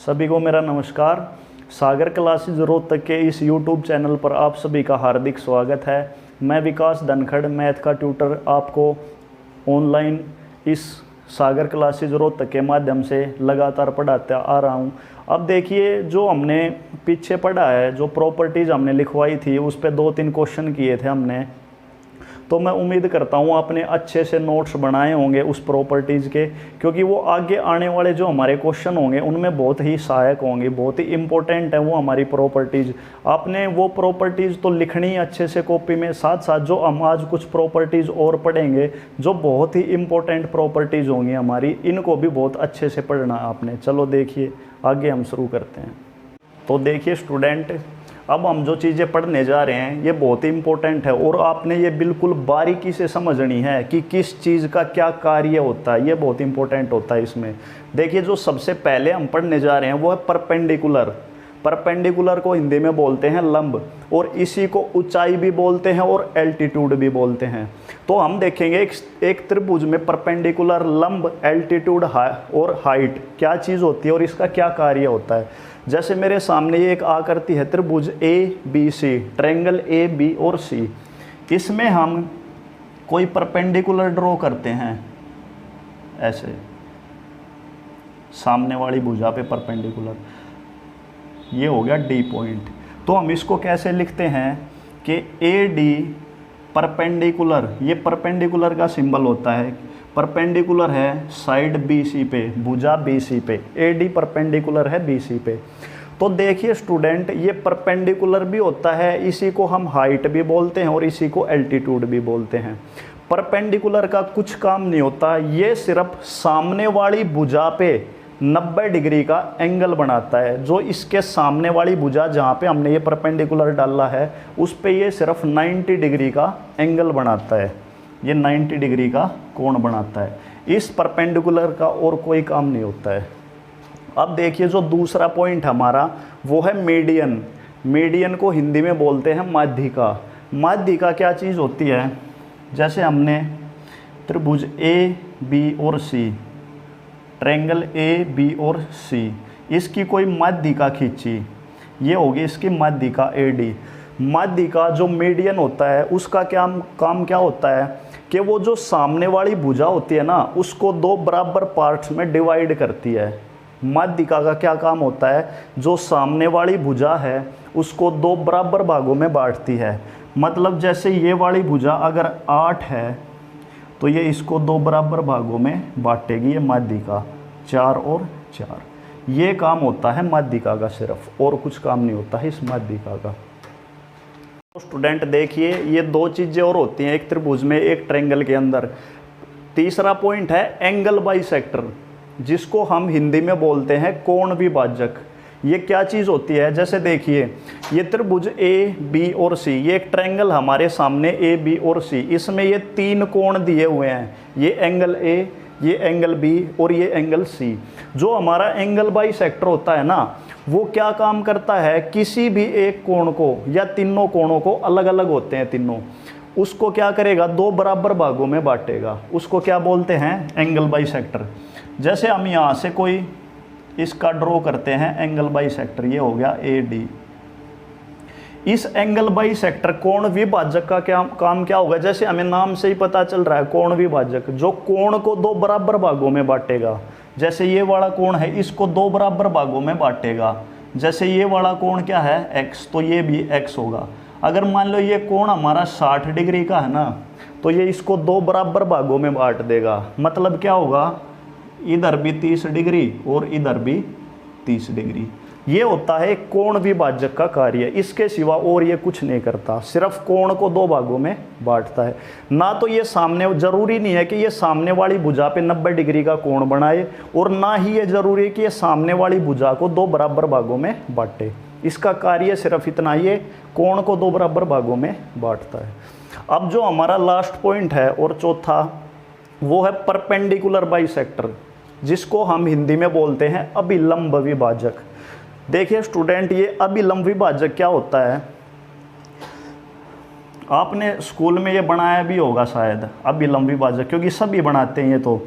सभी को मेरा नमस्कार। सागर क्लासेज रोहतक के इस YouTube चैनल पर आप सभी का हार्दिक स्वागत है। मैं विकास धनखड़ मैथ का ट्यूटर आपको ऑनलाइन इस सागर क्लासेज रोहतक के माध्यम से लगातार पढ़ाता आ रहा हूं। अब देखिए, जो हमने पीछे पढ़ा है, जो प्रॉपर्टीज़ हमने लिखवाई थी उस पर 2-3 क्वेश्चन किए थे हमने, तो मैं उम्मीद करता हूँ आपने अच्छे से नोट्स बनाए होंगे उस प्रॉपर्टीज़ के, क्योंकि वो आगे आने वाले जो हमारे क्वेश्चन होंगे उनमें बहुत ही सहायक होंगे, बहुत ही इम्पोर्टेंट है वो हमारी प्रॉपर्टीज़। आपने वो प्रॉपर्टीज़ तो लिखनी अच्छे से कॉपी में, साथ साथ जो हम आज कुछ प्रॉपर्टीज़ और पढ़ेंगे जो बहुत ही इम्पोर्टेंट प्रॉपर्टीज़ होंगी हमारी, इनको भी बहुत अच्छे से पढ़ना आपने। चलो देखिए, आगे हम शुरू करते हैं। तो देखिए स्टूडेंट, अब हम जो चीज़ें पढ़ने जा रहे हैं ये बहुत ही इम्पोर्टेंट है और आपने ये बिल्कुल बारीकी से समझनी है कि किस चीज़ का क्या कार्य होता है। ये बहुत इंपॉर्टेंट होता है इसमें। देखिए, जो सबसे पहले हम पढ़ने जा रहे हैं वो है परपेंडिकुलर। परपेंडिकुलर को हिंदी में बोलते हैं लंब, और इसी को ऊंचाई भी बोलते हैं और एल्टीट्यूड भी बोलते हैं। तो हम देखेंगे एक त्रिभुज में परपेंडिकुलर, लंब, एल्टीट्यूड और हाइट क्या चीज़ होती है और इसका क्या कार्य होता है। जैसे मेरे सामने ये एक आकृति है, त्रिभुज ABC, ट्रायंगल AB और C। इसमें हम कोई परपेंडिकुलर ड्रॉ करते हैं, ऐसे सामने वाली भुजा पे परपेंडिकुलर, ये हो गया D पॉइंट। तो हम इसको कैसे लिखते हैं कि AD परपेंडिकुलर, ये परपेंडिकुलर का सिंबल होता है, परपेंडिकुलर है साइड BC पे, भुजा BC पे, AD परपेंडिकुलर है BC पे। तो देखिए स्टूडेंट, ये परपेंडिकुलर भी होता है, इसी को हम हाइट भी बोलते हैं और इसी को एल्टीट्यूड भी बोलते हैं। परपेंडिकुलर का कुछ काम नहीं होता, ये सिर्फ सामने वाली भुजा पे 90 डिग्री का एंगल बनाता है। जो इसके सामने वाली भुजा जहाँ पे हमने ये परपेंडिकुलर डाला है उस पे ये सिर्फ 90 डिग्री का एंगल बनाता है, ये 90 डिग्री का कोण बनाता है। इस परपेंडिकुलर का और कोई काम नहीं होता है। अब देखिए, जो दूसरा पॉइंट हमारा वो है मीडियन। मीडियन को हिंदी में बोलते हैं माध्यिका। माध्यिका क्या चीज़ होती है, जैसे हमने त्रिभुज AB और C, ट्रायंगल AB और C, इसकी कोई माध्यिका खींची, ये होगी इसकी माध्यिका AD। माध्यिका जो मीडियन होता है उसका काम क्या होता है कि वो जो सामने वाली भुजा होती है ना उसको 2 बराबर पार्ट्स में डिवाइड करती है। माध्यिका का क्या काम होता है, जो सामने वाली भुजा है उसको 2 बराबर भागों में बांटती है। मतलब जैसे ये वाली भुजा अगर 8 है तो ये इसको 2 बराबर भागों में बांटेगी, ये माध्यिका 4 और 4। ये काम होता है माध्यिका का सिर्फ, और कुछ काम नहीं होता है इस माध्यिका का। तो स्टूडेंट देखिए, ये 2 चीज़ें और होती हैं एक त्रिभुज में, एक ट्रायंगल के अंदर। तीसरा पॉइंट है एंगल बाइसेक्टर, जिसको हम हिंदी में बोलते हैं कोण विभाजक। ये क्या चीज़ होती है, जैसे देखिए ये त्रिभुज AB और C, ये एक ट्रायंगल हमारे सामने AB और C, इसमें ये 3 कोण दिए हुए हैं, ये एंगल A, ये एंगल B और ये एंगल C। जो हमारा एंगल बाइसेक्टर होता है ना, वो क्या काम करता है, किसी भी एक कोण को या तीनों कोणों को, अलग अलग होते हैं तीनों, उसको क्या करेगा 2 बराबर भागों में बांटेगा। उसको क्या बोलते हैं, एंगल बाइसेक्टर। जैसे हम यहाँ से कोई इसका ड्रॉ करते हैं एंगल बाइसेक्टर, ये हो गया AD। इस एंगल बाइसेक्टर कोण विभाजक का काम क्या होगा, जैसे हमें नाम से ही पता चल रहा है कोण विभाजक, जो कोण को 2 बराबर भागों में बांटेगा। जैसे ये वाला कोण है, इसको 2 बराबर भागों में बांटेगा। जैसे ये वाला कोण क्या है, X, तो ये भी X होगा। अगर मान लो ये कोण हमारा 60 डिग्री का है ना, तो ये इसको 2 बराबर भागों में बांट देगा। मतलब क्या होगा, इधर भी 30 डिग्री और इधर भी 30 डिग्री। ये होता है कोण विभाजक का कार्य, इसके सिवा और ये कुछ नहीं करता, सिर्फ कोण को 2 भागों में बांटता है। ना तो ये सामने, जरूरी नहीं है कि ये सामने वाली भुजा पे 90 डिग्री का कोण बनाए, और ना ही ये जरूरी है कि ये सामने वाली भुजा को 2 बराबर भागों में बांटे। इसका कार्य सिर्फ इतना, ये कोण को 2 बराबर भागों में बांटता है। अब जो हमारा लास्ट पॉइंट है और चौथा, वो है परपेंडिकुलर बाइसेक्टर, जिसको हम हिंदी में बोलते हैं अभिलंब विभाजक। देखिए स्टूडेंट, ये अभिलंब विभाजक क्या होता है, आपने स्कूल में ये बनाया भी होगा शायद, अभिलंब विभाजक, क्योंकि सभी बनाते हैं ये। तो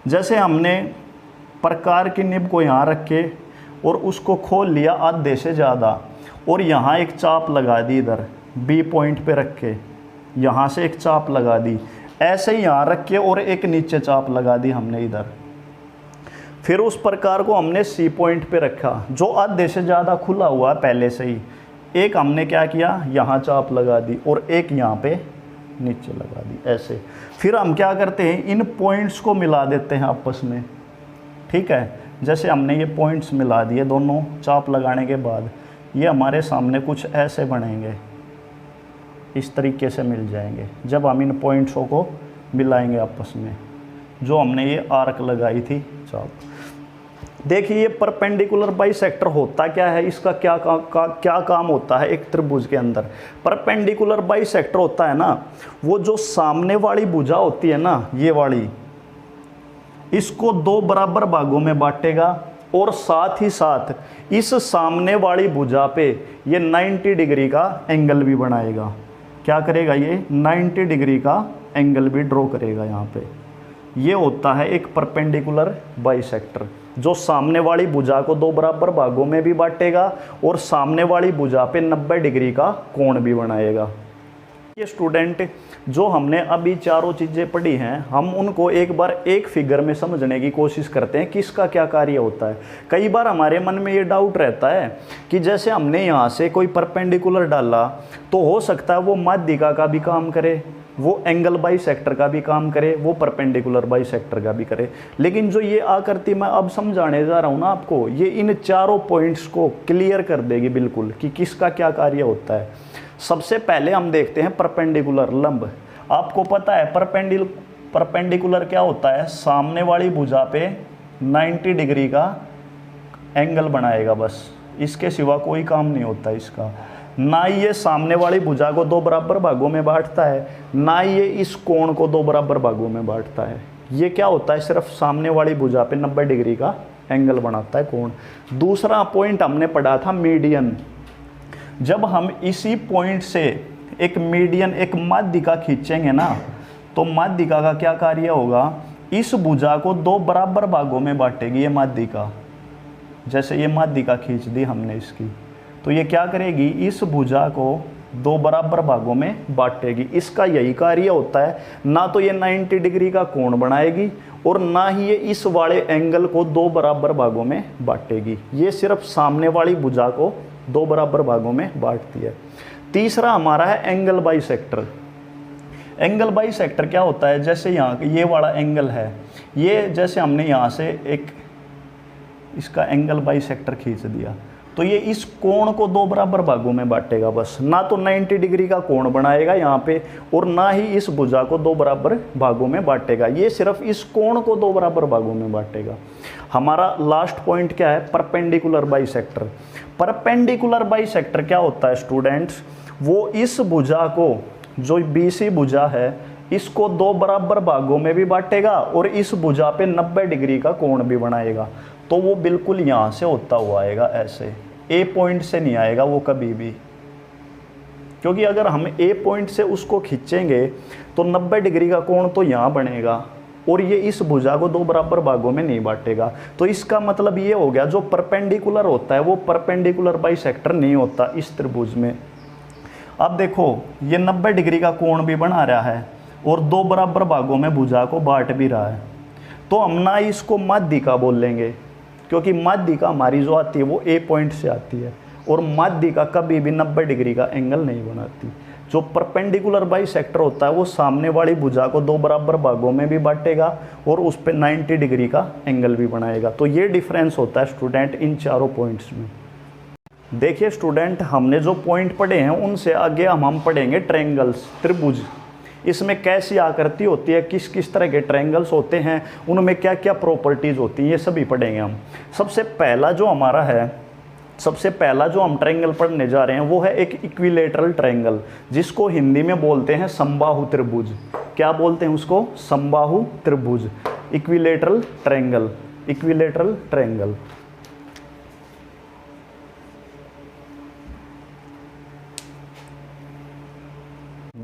जैसे हमने प्रकार की निब को यहाँ रख के और उसको खोल लिया आधे से ज़्यादा, और यहाँ एक चाप लगा दी इधर बी पॉइंट पे रख के, यहाँ से एक चाप लगा दी, ऐसे ही यहाँ रख के और एक नीचे चाप लगा दी हमने इधर। फिर उस प्रकार को हमने सी पॉइंट पे रखा जो आधे से ज़्यादा खुला हुआ है पहले से ही। एक हमने क्या किया, यहाँ चाप लगा दी और एक यहाँ पे नीचे लगा दी ऐसे। फिर हम क्या करते हैं, इन पॉइंट्स को मिला देते हैं आपस में, ठीक है। जैसे हमने ये पॉइंट्स मिला दिए दोनों चाप लगाने के बाद, ये हमारे सामने कुछ ऐसे बनेंगे, इस तरीके से मिल जाएंगे जब हम इन पॉइंट्सों को मिलाएंगे आपस में, जो हमने ये आर्क लगाई थी चाप। देखिए ये परपेंडिकुलर बाइसेक्टर होता क्या है, इसका क्या काम होता है एक त्रिभुज के अंदर। परपेंडिकुलर बाइसेक्टर होता है ना, वो जो सामने वाली भुजा होती है ना, ये वाली, इसको दो बराबर भागों में बांटेगा और साथ ही साथ इस सामने वाली भुजा पे ये 90 डिग्री का एंगल भी बनाएगा। क्या करेगा, ये 90 डिग्री का एंगल भी ड्रॉ करेगा यहाँ पे। ये होता है एक परपेंडिकुलर बाइसेक्टर, जो सामने वाली भुजा को दो बराबर भागों में भी बांटेगा और सामने वाली भुजा पे 90 डिग्री का कोण भी बनाएगा। ये स्टूडेंट जो हमने अभी चारों चीज़ें पढ़ी हैं, हम उनको एक बार एक फिगर में समझने की कोशिश करते हैं कि इसका क्या कार्य होता है। कई बार हमारे मन में ये डाउट रहता है कि जैसे हमने यहाँ से कोई परपेंडिकुलर डाला तो हो सकता है वो माध्यिका का भी काम करे, वो एंगल बाइसेक्टर का भी काम करे, वो परपेंडिकुलर बाइसेक्टर का भी करे। लेकिन जो ये आकृति मैं अब समझाने जा रहा हूँ ना आपको, ये इन चारों पॉइंट्स को क्लियर कर देगी बिल्कुल कि किसका क्या कार्य होता है। सबसे पहले हम देखते हैं परपेंडिकुलर लंब। आपको पता है परपेंडिकुलर क्या होता है, सामने वाली भुजा पे 90 डिग्री का एंगल बनाएगा, बस इसके सिवा कोई काम नहीं होता इसका। ना ही ये सामने वाली भुजा को दो बराबर भागों में बांटता है, ना ही ये इस कोण को दो बराबर भागों में बांटता है। ये क्या होता है, सिर्फ सामने वाली भुजा पे 90 डिग्री का एंगल बनाता है कोण। दूसरा पॉइंट हमने पढ़ा था मीडियन। जब हम इसी पॉइंट से एक मीडियन, एक माध्यिका खींचेंगे ना, तो माध्यिका का क्या कार्य होगा, इस भुजा को दो बराबर भागों में बांटेगी ये माध्यिका। जैसे ये माध्यिका खींच दी हमने इसकी, तो ये क्या करेगी, इस भुजा को दो बराबर भागों में बांटेगी। इसका यही कार्य होता है। ना तो ये 90 डिग्री का कोण बनाएगी और ना ही ये इस वाले एंगल को दो बराबर भागों में बांटेगी। ये सिर्फ सामने वाली भुजा को दो बराबर भागों में बांटती है। तीसरा हमारा है एंगल बाइसेक्टर। एंगल बाइसेक्टर क्या होता है, जैसे यहाँ ये वाला एंगल है, ये जैसे हमने यहाँ से एक इसका एंगल बाइसेक्टर खींच दिया, तो ये इस कोण को दो बराबर भागों में बांटेगा बस। ना तो 90 डिग्री का कोण बनाएगा यहाँ पे और ना ही इस भुजा को दो बराबर भागों में बांटेगा। ये सिर्फ इस कोण को दो बराबर भागों में बांटेगा। हमारा लास्ट पॉइंट क्या है, परपेंडिकुलर बाइसेक्टर। परपेंडिकुलर बाइसेक्टर क्या होता है स्टूडेंट्स, वो इस भुजा को, जो बीसी भुजा है, इसको दो बराबर भागों में भी बांटेगा और इस भुजा पे 90 डिग्री का कोण भी बनाएगा। तो वो बिल्कुल यहाँ से होता हुआ आएगा, ऐसे ए पॉइंट से नहीं आएगा वो कभी भी, क्योंकि अगर हम ए पॉइंट से उसको खींचेंगे तो 90 डिग्री का कोण तो यहाँ बनेगा और ये इस भुजा को दो बराबर भागों में नहीं बांटेगा। तो इसका मतलब ये हो गया, जो परपेंडिकुलर होता है वो परपेंडिकुलर बाइसेक्टर नहीं होता इस त्रिभुज में। अब देखो ये 90 डिग्री का कोण भी बना रहा है और दो बराबर भागों में भुजा को बांट भी रहा है, तो हम ना इसको माध्यिका बोल लेंगे, क्योंकि माध्यिका हमारी जो आती है वो ए पॉइंट से आती है और माध्यिका कभी भी 90 डिग्री का एंगल नहीं बनाती। जो परपेंडिकुलर बाइसेक्टर होता है वो सामने वाली भुजा को दो बराबर भागों में भी बांटेगा और उस पर 90 डिग्री का एंगल भी बनाएगा। तो ये डिफरेंस होता है स्टूडेंट इन चारों पॉइंट्स में। देखिए स्टूडेंट, हमने जो पॉइंट पढ़े हैं उनसे आगे हम पढ़ेंगे ट्रायंगल्स, त्रिभुज। इसमें कैसी आकृति होती है, किस किस तरह के ट्रायंगल्स होते हैं, उनमें क्या क्या प्रॉपर्टीज़ होती हैं, ये सभी पढ़ेंगे हम। सबसे पहला जो हम ट्रायंगल पढ़ने जा रहे हैं वो है एक इक्विलेटरल ट्रायंगल, जिसको हिंदी में बोलते हैं समबाहु त्रिभुज। क्या बोलते हैं उसको, समबाहु त्रिभुज, इक्विलेटरल ट्रायंगल, इक्विलेटरल ट्रायंगल।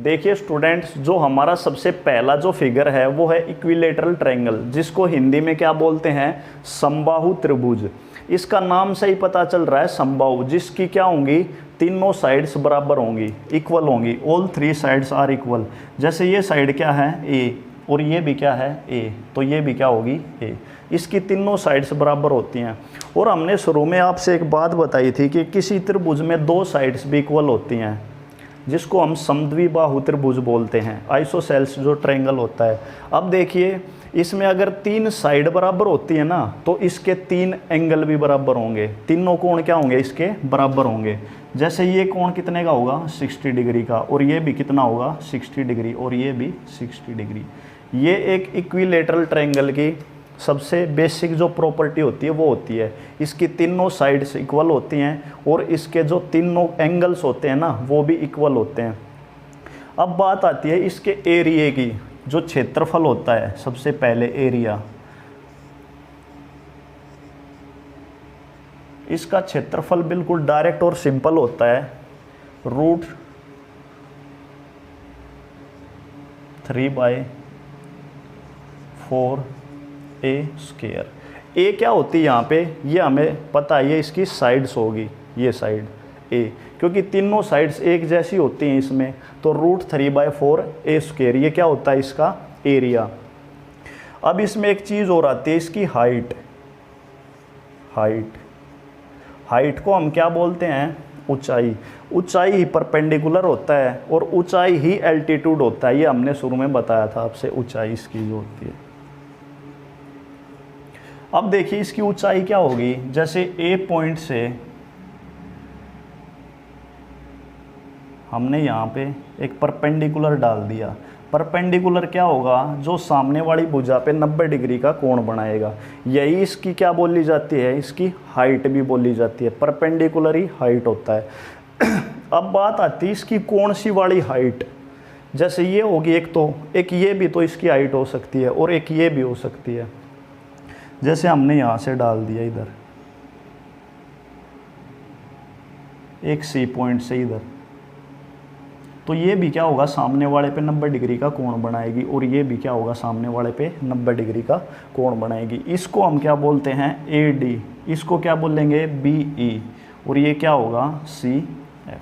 देखिए स्टूडेंट्स, जो हमारा सबसे पहला जो फिगर है वो है इक्विलेटरल ट्रायंगल, जिसको हिंदी में क्या बोलते हैं, समबाहु त्रिभुज। इसका नाम से ही पता चल रहा है समबाहु, जिसकी क्या होंगी, तीनों साइड्स बराबर होंगी, इक्वल होंगी, all three sides are equal. जैसे ये साइड क्या है, ए, और ये भी क्या है, ए, तो ये भी क्या होगी, ए। इसकी तीनों साइड्स बराबर होती हैं। और हमने शुरू में आपसे एक बात बताई थी कि किसी त्रिभुज में दो साइड्स भी इक्वल होती हैं, जिसको हम समद्विबाहु त्रिभुज बोलते हैं, आइसोसेल्स जो ट्रायंगल होता है। अब देखिए, इसमें अगर तीन साइड बराबर होती है ना, तो इसके तीन एंगल भी बराबर होंगे, तीनों कोण क्या होंगे, इसके बराबर होंगे। जैसे ये कोण कितने का होगा, 60 डिग्री का, और ये भी कितना होगा, 60 डिग्री, और ये भी 60 डिग्री। ये एक इक्विलेटरल ट्रायंगल की सबसे बेसिक जो प्रॉपर्टी होती है वो होती है, इसकी तीनों साइड्स इक्वल होती हैं, और इसके जो तीनों एंगल्स होते हैं ना, वो भी इक्वल होते हैं। अब बात आती है इसके एरिया की, जो क्षेत्रफल होता है, सबसे पहले एरिया। इसका क्षेत्रफल बिल्कुल डायरेक्ट और सिंपल होता है, √3/4 ए स्क्वायर। ए क्या होती है यहाँ पे, ये हमें पता है, ये इसकी साइड्स होगी, ये साइड ए, क्योंकि तीनों साइड्स एक जैसी होती हैं इसमें, तो √3/4 ए स्क्वायर, ये क्या होता है, इसका एरिया। अब इसमें एक चीज़ और आती है, इसकी हाइट। हाइट को हम क्या बोलते हैं, ऊंचाई। ऊंचाई ही परपेंडिकुलर होता है, और ऊंचाई ही एल्टीट्यूड होता है, ये हमने शुरू में बताया था आपसे, ऊंचाई इसकी जो होती है। अब देखिए इसकी ऊंचाई क्या होगी, जैसे ए पॉइंट से हमने यहाँ पे एक परपेंडिकुलर डाल दिया। परपेंडिकुलर क्या होगा, जो सामने वाली भुजा पे 90 डिग्री का कोण बनाएगा, यही इसकी क्या बोली जाती है, इसकी हाइट भी बोली जाती है। परपेंडिकुलर ही हाइट होता है। अब बात आती है इसकी कौन सी वाली हाइट, जैसे ये होगी एक, तो एक ये भी तो इसकी हाइट हो सकती है, और एक ये भी हो सकती है। जैसे हमने यहाँ से डाल दिया इधर एक सी पॉइंट से इधर, तो ये भी क्या होगा, सामने वाले पे 90 डिग्री का कोण बनाएगी, और ये भी क्या होगा, सामने वाले पे 90 डिग्री का कोण बनाएगी। इसको हम क्या बोलते हैं, AD, इसको क्या बोलेंगे, BE, और ये क्या होगा, CF।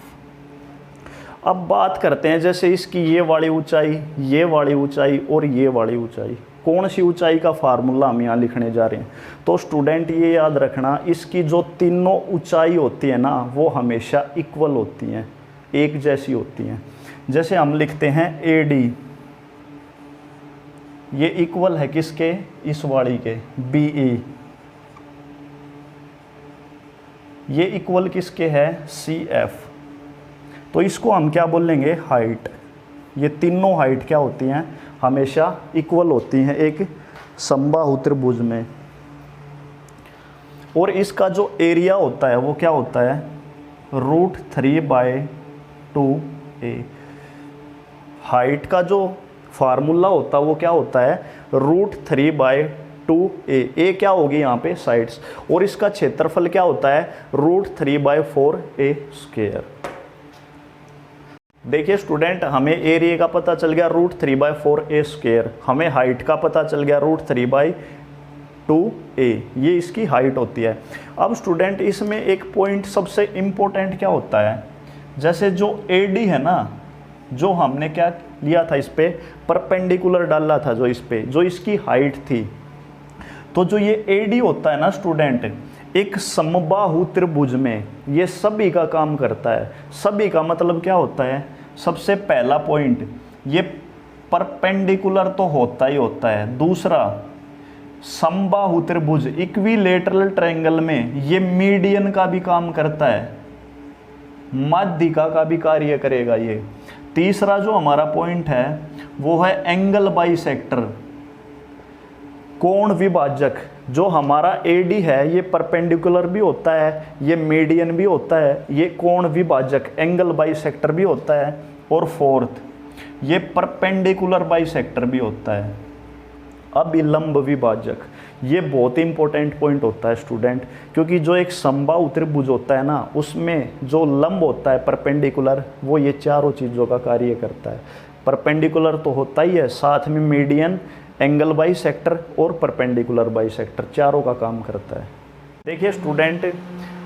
अब बात करते हैं जैसे इसकी ये वाली ऊंचाई, ये वाली ऊंचाई, और ये वाली ऊंचाई, कौन सी ऊंचाई का फार्मूला हम यहाँ लिखने जा रहे हैं। तो स्टूडेंट ये याद रखना, इसकी जो तीनों ऊंचाई होती है ना, वो हमेशा इक्वल होती हैं, एक जैसी होती हैं। जैसे हम लिखते हैं AD, ये इक्वल है किसके, इस वाली के, BE, ये इक्वल किसके है, CF। तो इसको हम क्या बोलेंगे, हाइट। ये तीनों हाइट क्या होती हैं, हमेशा इक्वल होती हैं एक समबाहु त्रिभुज में। और इसका जो एरिया होता है वो क्या होता है, √3/2a। हाइट का जो फार्मूला होता है वो क्या होता है, √3/2a। ए क्या होगी यहाँ पे, साइड्स, और इसका क्षेत्रफल क्या होता है, √3/4a स्क्वायर। देखिए स्टूडेंट, हमें एरिया का पता चल गया √3/4a स्क्वायर, हमें हाइट का पता चल गया √3/2a, ये इसकी हाइट होती है। अब स्टूडेंट इसमें एक पॉइंट सबसे इम्पोर्टेंट क्या होता है, जैसे जो AD है ना, जो हमने क्या लिया था, इस पे परपेंडिकुलर डाला था, जो इस पे, जो इसकी हाइट थी, तो जो ये AD होता है ना स्टूडेंट, एक समबाहु त्रिभुज में ये सभी का काम करता है। सभी का मतलब क्या होता है, सबसे पहला पॉइंट, ये परपेंडिकुलर तो होता ही होता है। दूसरा, समबाहु त्रिभुज इक्विलेटरल ट्रायंगल में ये मीडियन का भी काम करता है, माध्यिका का भी कार्य करेगा ये। तीसरा जो हमारा पॉइंट है वो है एंगल बाइसेक्टर, कोण विभाजक। जो हमारा AD है ये परपेंडिकुलर भी होता है, ये मीडियन भी होता है, ये कोण विभाजक एंगल बाइसेक्टर भी होता है, और फोर्थ ये परपेंडिकुलर बाइसेक्टर भी होता है, अभिलंब विभाजक। ये बहुत ही इंपॉर्टेंट पॉइंट होता है स्टूडेंट, क्योंकि जो एक समबाहु त्रिभुज होता है ना, उसमें जो लंब होता है परपेंडिकुलर, वो ये चारों चीज़ों का कार्य करता है। परपेंडिकुलर तो होता ही है, साथ में मीडियन, एंगल बाइसेक्टर और परपेंडिकुलर बाइसेक्टर, चारों का काम करता है। देखिए स्टूडेंट,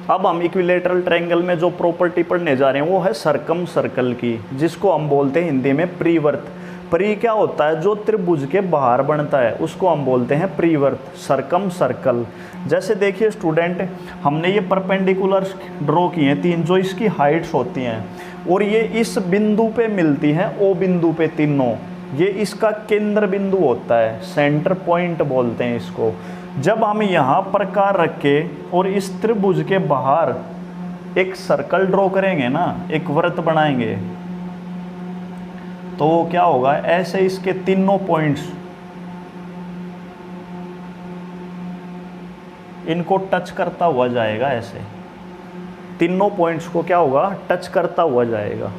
अब हम इक्विलेटरल ट्रायंगल में जो प्रॉपर्टी पढ़ने जा रहे हैं वो है सरकम सर्कल की, जिसको हम बोलते हैं हिंदी में प्रीवर्त। प्री क्या होता है? जो त्रिभुज के बाहर बनता है उसको हम बोलते हैं प्रीवर्त, सरकम सर्कल। जैसे देखिए स्टूडेंट, हमने ये परपेंडिकुलर ड्रॉ किए हैं 3, जो इसकी हाइट्स होती हैं, और ये इस बिंदु पे मिलती हैं, ओ बिंदु पे तीनों। ये इसका केंद्र बिंदु होता है, सेंटर पॉइंट बोलते हैं इसको। जब हम यहाँ प्रकार रख के और इस त्रिभुज के बाहर एक सर्कल ड्रॉ करेंगे ना, एक वृत्त बनाएंगे, तो क्या होगा? ऐसे इसके तीनों पॉइंट्स इनको टच करता हुआ जाएगा। ऐसे तीनों पॉइंट्स को क्या होगा? टच करता हुआ जाएगा।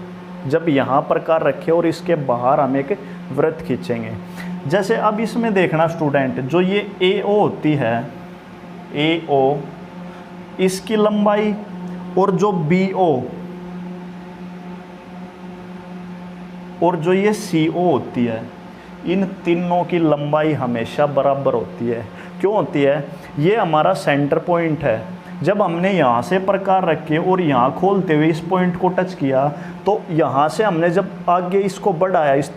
जब यहाँ प्रकार रखे और इसके बाहर हम एक वृत्त खींचेंगे। जैसे अब इसमें देखना स्टूडेंट, जो ये AO होती है, AO, इसकी लंबाई, और जो BO और जो ये CO होती है, इन तीनों की लंबाई हमेशा बराबर होती है। क्यों होती है? ये हमारा सेंटर पॉइंट है। जब हमने यहाँ से प्रकार रखे और यहाँ खोलते हुए इस पॉइंट को टच किया, तो यहाँ से हमने जब आगे इसको बढ़ाया इस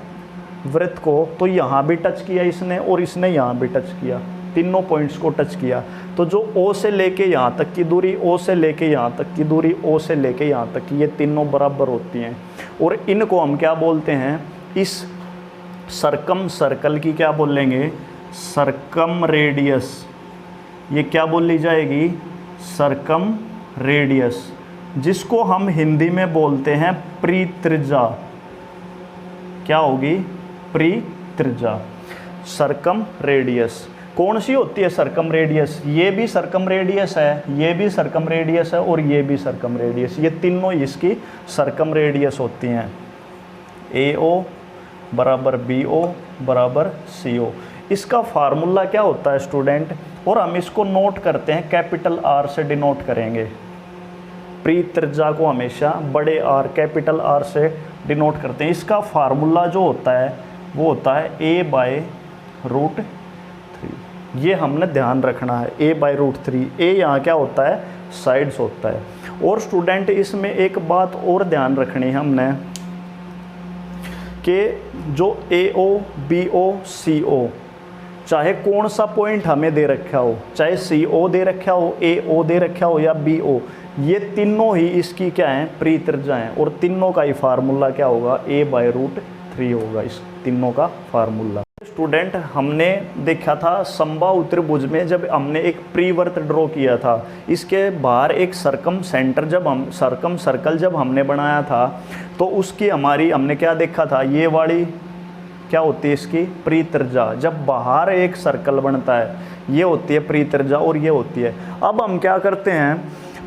वृत्त को, तो यहाँ भी टच किया इसने और इसने यहाँ भी टच किया, तीनों पॉइंट्स को टच किया। तो जो O से लेके यहाँ तक की दूरी, O से लेके यहाँ तक की दूरी, O से लेके यहाँ तक की, ये तीनों बराबर होती हैं। और इनको हम क्या बोलते हैं? इस सरकम सर्कल की क्या बोलेंगे? सरकम रेडियस। ये क्या बोली जाएगी? सरकम रेडियस, जिसको हम हिंदी में बोलते हैं परित्रिज्या। क्या होगी? परित्रिज्या, सरकम रेडियस। कौन सी होती है सरकम रेडियस? ये भी सरकम रेडियस है, ये भी सरकम रेडियस है, और ये भी सरकम रेडियस। ये तीनों इसकी सरकम रेडियस होती हैं। AO बराबर BO बराबर CO। इसका फार्मूला क्या होता है स्टूडेंट? और हम इसको नोट करते हैं, कैपिटल R से डिनोट करेंगे। परित्रिज्या को हमेशा बड़े R, कैपिटल R से डिनोट करते हैं। इसका फार्मूला जो होता है वो होता है A/√3। ये हमने ध्यान रखना है, A/√3। A यहाँ क्या होता है? साइड्स होता है। और स्टूडेंट इसमें एक बात और ध्यान रखनी है हमने, कि जो AO, BO, CO, चाहे कौन सा पॉइंट हमें दे रखा हो, चाहे CO दे रखा हो, AO दे रखा हो या BO, ये तीनों ही इसकी क्या है? परित्रिज्या हैं। और तीनों का ही फार्मूला क्या होगा? A/√3 होगा इस तीनों का फार्मूला। स्टूडेंट, हमने देखा था समबाहु त्रिभुज में, जब हमने एक प्रीवर्त ड्रॉ किया था, इसके बाहर एक सरकम सेंटर, जब हम सरकम सर्कल जब हमने बनाया था, तो उसकी हमने क्या देखा था? ये वाली क्या होती है इसकी? परित्रिज्या। जब बाहर एक सर्कल बनता है, ये होती है परित्रिज्या और ये होती है। अब हम क्या करते हैं?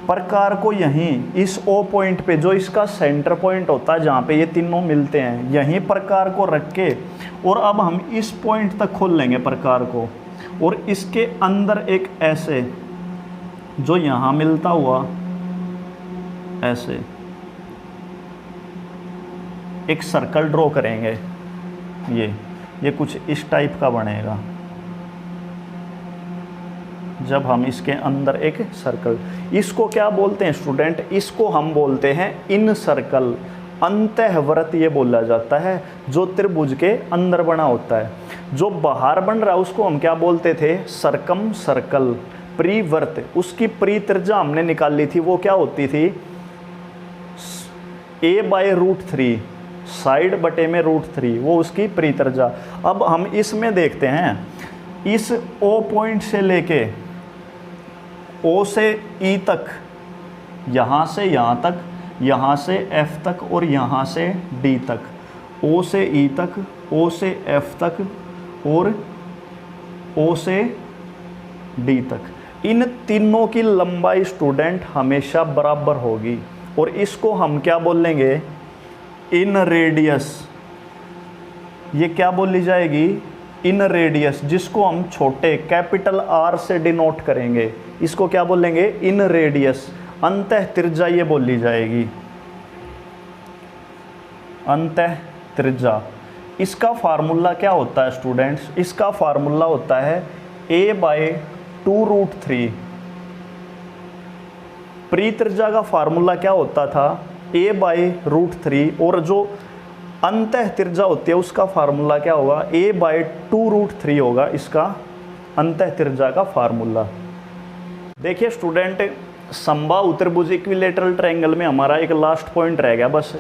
प्रकार को यहीं इस O पॉइंट पे, जो इसका सेंटर पॉइंट होता है जहाँ पे ये तीनों मिलते हैं, यहीं प्रकार को रख के, और अब हम इस पॉइंट तक खोल लेंगे प्रकार को, और इसके अंदर एक ऐसे, जो यहाँ मिलता हुआ ऐसे एक सर्कल ड्रॉ करेंगे। ये कुछ इस टाइप का बनेगा। जब हम इसके अंदर एक सर्कल, इसको क्या बोलते हैं स्टूडेंट? इसको हम बोलते हैं इन सर्कल, अंतःवृत्त ये बोला जाता है, जो त्रिभुज के अंदर बना होता है। जो बाहर बन रहा है उसको हम क्या बोलते थे? सरकम सर्कल, परिवर्त। उसकी परित्रिज्या हमने निकाल ली थी, वो क्या होती थी? A/√3, साइड बटे में √3, वो उसकी परित्रिज्या। अब हम इसमें देखते हैं, इस O पॉइंट से लेके O से E तक, यहाँ से यहाँ तक, यहाँ से F तक और यहाँ से D तक, O से E तक, O से F तक और O से D तक, इन तीनों की लंबाई स्टूडेंट हमेशा बराबर होगी। और इसको हम क्या बोलेंगे? इन रेडियस। ये क्या बोली जाएगी? इन रेडियस, जिसको हम छोटे कैपिटल आर से डिनोट करेंगे, इसको क्या बोलेंगे? इन रेडियस। अंतः त्रिज्या ये बोली जाएगी, अंतः त्रिज्या। इसका फार्मूला क्या होता है स्टूडेंट्स? इसका फार्मूला होता है a/2√3। परित्रिज्या का फार्मूला क्या होता था? a/√3। और जो अंतः त्रिज्या होती है उसका फार्मूला क्या होगा? a/2√3 होगा इसका अंतः त्रिज्या का फार्मूला। देखिए स्टूडेंट, समबाहु त्रिभुज इक्विलेटरल ट्रायंगल में हमारा एक लास्ट पॉइंट रह गया बस।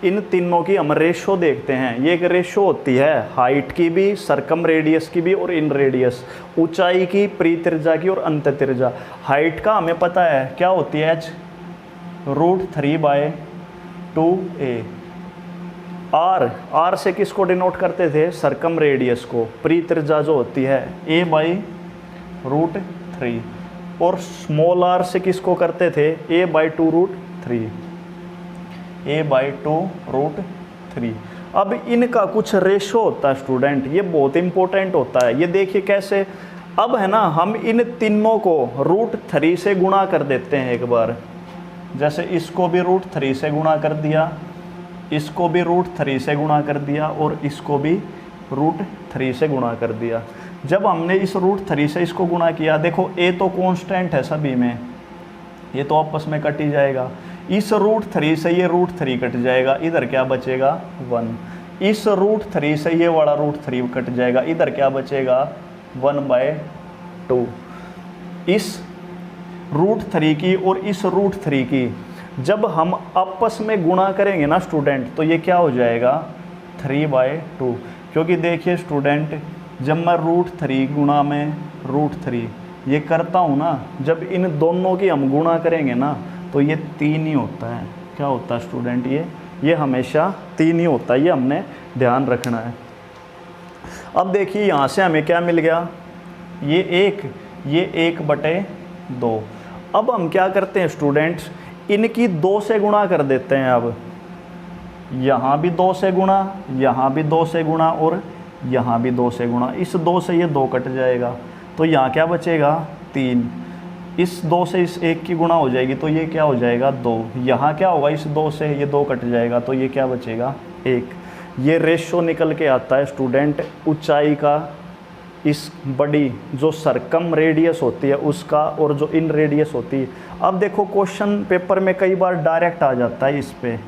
इन तीनों की हम रेशो देखते हैं। ये एक रेशो होती है हाइट की भी, सरकम रेडियस की भी और इन रेडियस, ऊंचाई की, परित्रिज्या की और अंतः त्रिज्या। हाइट का हमें पता है क्या होती है? h√3/2a। आर से किसको डिनोट करते थे? सरकम रेडियस को। परित्रिज्या जो होती है a/√3। और स्मॉल आर से किसको करते थे? a/2√3। a/2√3। अब इनका कुछ रेशो होता है स्टूडेंट, ये बहुत इंपॉर्टेंट होता है। ये देखिए कैसे, अब है ना, हम इन तीनों को √3 से गुणा कर देते हैं एक बार। जैसे इसको भी √3 से गुणा कर दिया, इसको भी √3 से गुणा कर दिया और इसको भी √3 से गुणा कर दिया। जब हमने इस √3 से इसको गुणा किया, देखो a तो कांस्टेंट है सभी में, ये तो आपस में कट ही जाएगा। इस √3 से ये √3 कट जाएगा, इधर क्या बचेगा? 1। इस √3 से ये वाला √3 कट जाएगा, इधर क्या बचेगा? 1/2। इस √3 की और इस √3 की जब हम आपस में गुणा करेंगे ना स्टूडेंट, तो ये क्या हो जाएगा? 3/2। क्योंकि देखिए स्टूडेंट, जब मैं √3 गुणा में √3 ये करता हूँ ना, जब इन दोनों की हम गुणा करेंगे ना, तो ये 3 ही होता है। क्या होता है स्टूडेंट? ये हमेशा 3 ही होता है, ये हमने ध्यान रखना है। अब देखिए यहाँ से हमें क्या मिल गया? ये 1/2। अब हम क्या करते हैं स्टूडेंट्स, इनकी 2 से गुणा कर देते हैं। अब यहाँ भी 2 से गुणा, यहाँ भी 2 से गुणा और यहाँ भी 2 से गुणा। इस 2 से ये 2 कट जाएगा, तो यहाँ क्या बचेगा? 3। इस 2 से इस 1 की गुणा हो जाएगी, तो ये क्या हो जाएगा? 2। यहाँ क्या होगा? इस 2 से ये 2 कट जाएगा, तो ये क्या बचेगा? 1। ये रेशो निकल के आता है स्टूडेंट ऊंचाई का, इस बड़ी जो सरकम रेडियस होती है उसका, और जो इन रेडियस होती है। अब देखो क्वेश्चन पेपर में कई बार डायरेक्ट आ जाता है इस पे।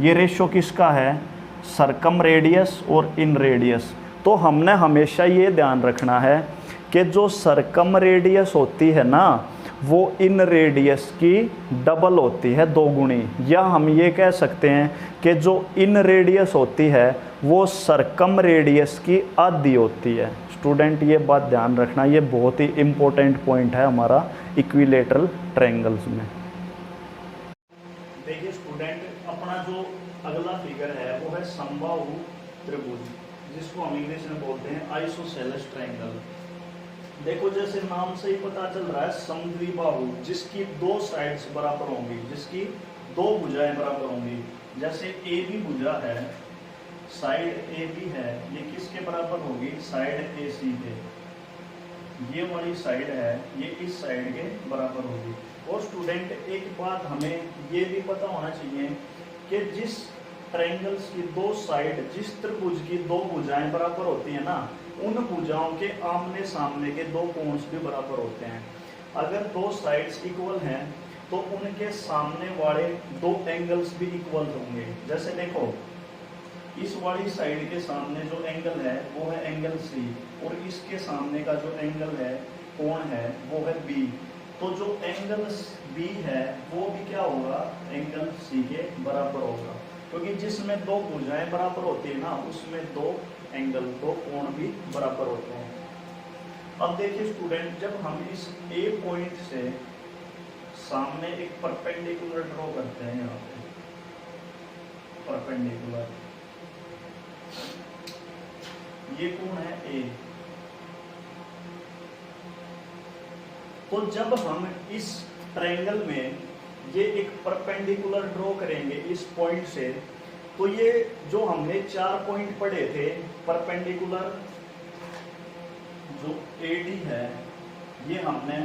ये रेशो किसका है? सरकम रेडियस और इन रेडियस। तो हमने हमेशा ये ध्यान रखना है कि जो सरकम रेडियस होती है ना, वो इन रेडियस की डबल होती है, 2 गुणी। या हम ये कह सकते हैं कि जो इन रेडियस होती है वो सरकम रेडियस की आधी होती है। स्टूडेंट ये बात ध्यान रखना, ये बहुत ही इम्पोर्टेंट पॉइंट है हमारा इक्विलेटरल ट्रायंगल्स में। देखिए स्टूडेंट, अपना जो अगला फिगर है वो है समबाहु त्रिभुज, जिसको हम इंग्लिश में बोलते हैं आइसोसेलेस ट्रायंगल। देखो जैसे नाम से ही पता चल रहा है, समद्विबाहु, जिसकी 2 साइड्स बराबर होंगी, जिसकी 2 भुजाएं बराबर होंगी। जैसे ए बी भुजा है, साइड ए बी है, ये किसके बराबर होगी? साइड ए सी के। ये वाली साइड है, ये इस साइड के बराबर होगी। और स्टूडेंट एक बात हमें ये भी पता होना चाहिए कि जिस ट्रायंगल्स की 2 साइड, जिस त्रिभुज की 2 भुजाएं बराबर होती है ना, उन भुजाओं के आमने सामने के 2 कोण भी बराबर होते हैं। अगर 2 साइड्स इक्वल हैं तो उनके सामने वाले 2 एंगल्स भी इक्वल होंगे। जैसे देखो, इस वाली साइड के सामने जो एंगल है वो है एंगल सी, और इसके सामने का जो एंगल है, कोण है, वो है बी। तो जो एंगल बी है वो भी क्या होगा? एंगल सी के बराबर होगा, क्योंकि जिसमें 2 भुजाएं बराबर होती है ना, उसमें 2 एंगल, 2 कोण भी बराबर होते हैं। अब देखिए स्टूडेंट, जब हम इस ए पॉइंट से सामने एक परपेंडिकुलर ड्रॉ करते हैं, यहाँ पे परपेंडिकुलर, ये कोण है ए। तो जब हम इस ट्रायंगल में ये एक परपेंडिकुलर ड्रॉ करेंगे इस पॉइंट से, तो ये जो हमने 4 पॉइंट पढ़े थे, परपेंडिकुलर जो AD है, ये हमने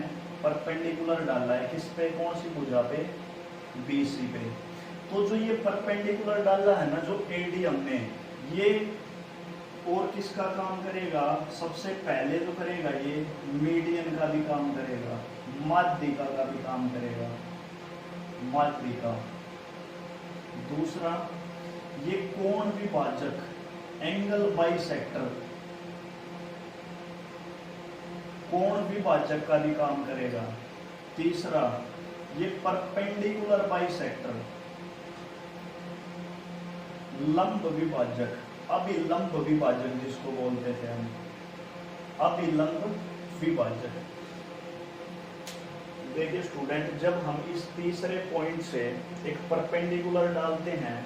परपेंडिकुलर डाला है किस पे, कौन सी भुजा पे, BC पे। तो जो ये परपेंडिकुलर डाला है ना जो AD हमने, ये और किसका काम करेगा, सबसे पहले जो करेगा ये मीडियन का भी काम करेगा, माध्यिका का भी काम करेगा, माध्यिका। दूसरा ये कोण विभाजक, एंगल बाइसेक्टर, कोण विभाजक का भी काम करेगा। तीसरा ये परपेंडिकुलर बाइसेक्टर, लंब विभाजक, अभिलंब विभाजक जिसको बोलते थे हम, अभिलंब विभाजक। देखिए स्टूडेंट, जब हम इस तीसरे पॉइंट से एक परपेंडिकुलर डालते हैं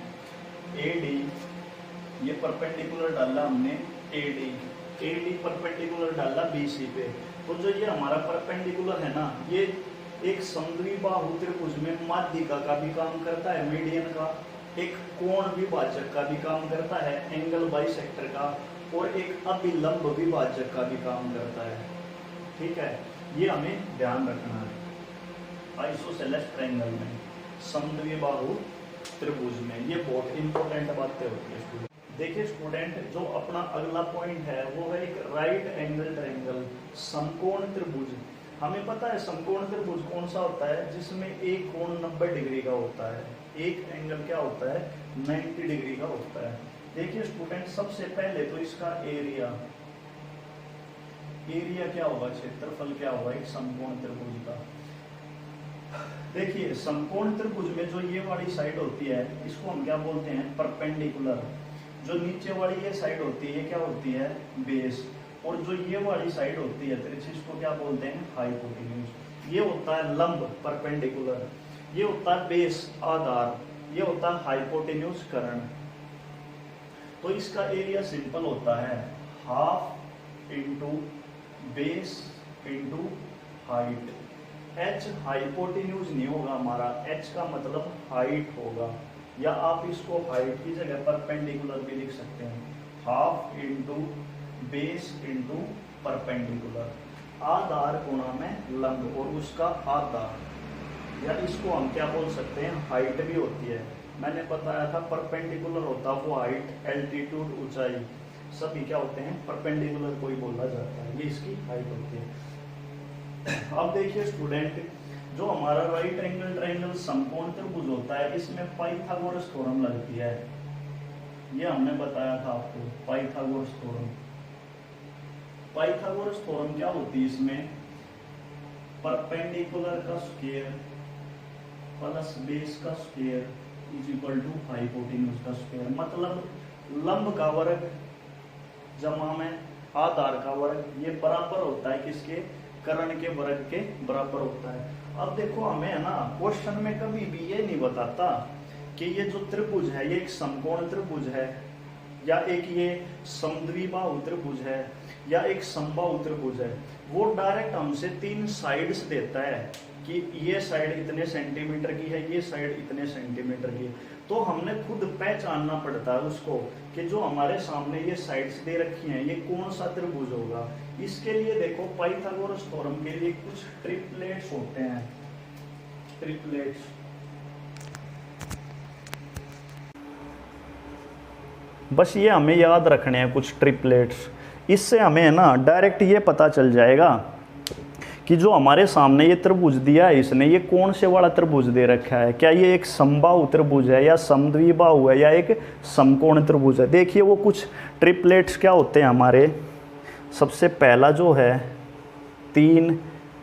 AD, ये परपेंडिकुलर डाला हमने AD परपेंडिकुलर डाला BC पे, तो जो ये हमारा परपेंडिकुलर है ना, ये एक समद्विबाहु त्रिभुज में माध्यिका का भी काम करता है, मीडियन का, एक कोण विभाजक का भी काम करता है, एंगल बाइसेक्टर का, और एक अभिलंब विभाजक का भी काम करता है। ठीक है, ये हमें ध्यान रखना है। आइसोसेलेस ट्रायंगल में, समद्विबाहु त्रिभुज में, ये बहुत इंपॉर्टेंट बातें होती है स्टूडेंट। देखिए स्टूडेंट, जो अपना अगला पॉइंट है वो है एक राइट एंगल ट्रायंगल, समकोण त्रिभुज। हमें पता है समकोण त्रिभुज कौन सा होता है, जिसमें एक कोण 90 डिग्री का होता है, एक एंगल क्या होता है, 90 डिग्री का होता है। देखिए स्टूडेंट, सबसे पहले तो इसका एरिया क्या होगा, क्षेत्रफल क्या होगा एक समकोण त्रिभुज का। देखिए समकोण त्रिभुज में जो ये वाली साइड होती है इसको हम क्या बोलते हैं, परपेंडिकुलर। जो नीचे वाली ये साइड होती है क्या होती है, बेस। और जो ये वाली साइड होती है तिरछी, इसको क्या बोलते हैं, हाइपोटेन्यूज। ये होता है लंब, परपेंडिकुलर। ये होता है बेस, आधार। ये होता है हाइपोटेन्यूज, कर्ण। तो इसका एरिया सिंपल होता है half into base into height. h hypotenuse नहीं होगा हमारा, h का मतलब हाइट होगा, या आप इसको हाइट की जगह परपेंडिकुलर भी लिख सकते हैं, half into base into perpendicular. आधार को नाम है लंब और उसका आधार, या इसको हम क्या बोल सकते हैं, हाइट भी होती है। मैंने बताया था परपेंडिकुलर होता वो हाइट, एल्टीट्यूड, ऊंचाई, सभी क्या होते हैं, परपेंडिकुलर को ही बोला जाता है, ये इसकी हाइट होती है। अब देखिए स्टूडेंट, जो हमारा राइट एंगल ट्रायंगल समकोण त्रिभुज होता है, इसमें पाइथागोरस थ्योरम लगती है। ये हमने बताया था आपको, पाइथागोरस थ्योरम। पाइथागोरस थ्योरम क्या होती है, इसमें परपेंडिकुलर का स्क्वायर प्लस बेस का square is equal to hypotenuse का स्क्वायर। मतलब लंब का वर्ग जमा में आधार का वर्ग, ये बराबर होता है किसके, कर्ण के वर्ग के बराबर होता है। अब देखो हमें है ना, क्वेश्चन में कभी भी ये नहीं बताता कि ये जो त्रिभुज है ये एक समकोण त्रिभुज है, या एक ये समद्विबाहु त्रिभुज है, या एक समबाहु त्रिभुज है। वो डायरेक्ट हमसे 3 साइड्स देता है कि ये साइड इतने सेंटीमीटर की है, ये साइड इतने सेंटीमीटर की है। तो हमने खुद पहचानना पड़ता है उसको कि जो हमारे सामने ये साइड्स दे रखी हैं ये कौन सा त्रिभुज होगा। इसके लिए देखो पाइथागोरस थ्योरम के लिए कुछ ट्रिपलेट्स होते हैं, ट्रिपलेट्स। बस ये हमें याद रखने हैं कुछ ट्रिपलेट्स। इससे हमें है ना डायरेक्ट ये पता चल जाएगा कि जो हमारे सामने ये त्रिभुज दिया है इसने, ये कौन से वाला त्रिभुज दे रखा है, क्या ये एक समबाहु त्रिभुज है या समद्विबाहु है या एक समकोण त्रिभुज है। देखिए वो कुछ ट्रिपलेट्स क्या होते हैं हमारे। सबसे पहला जो है 3,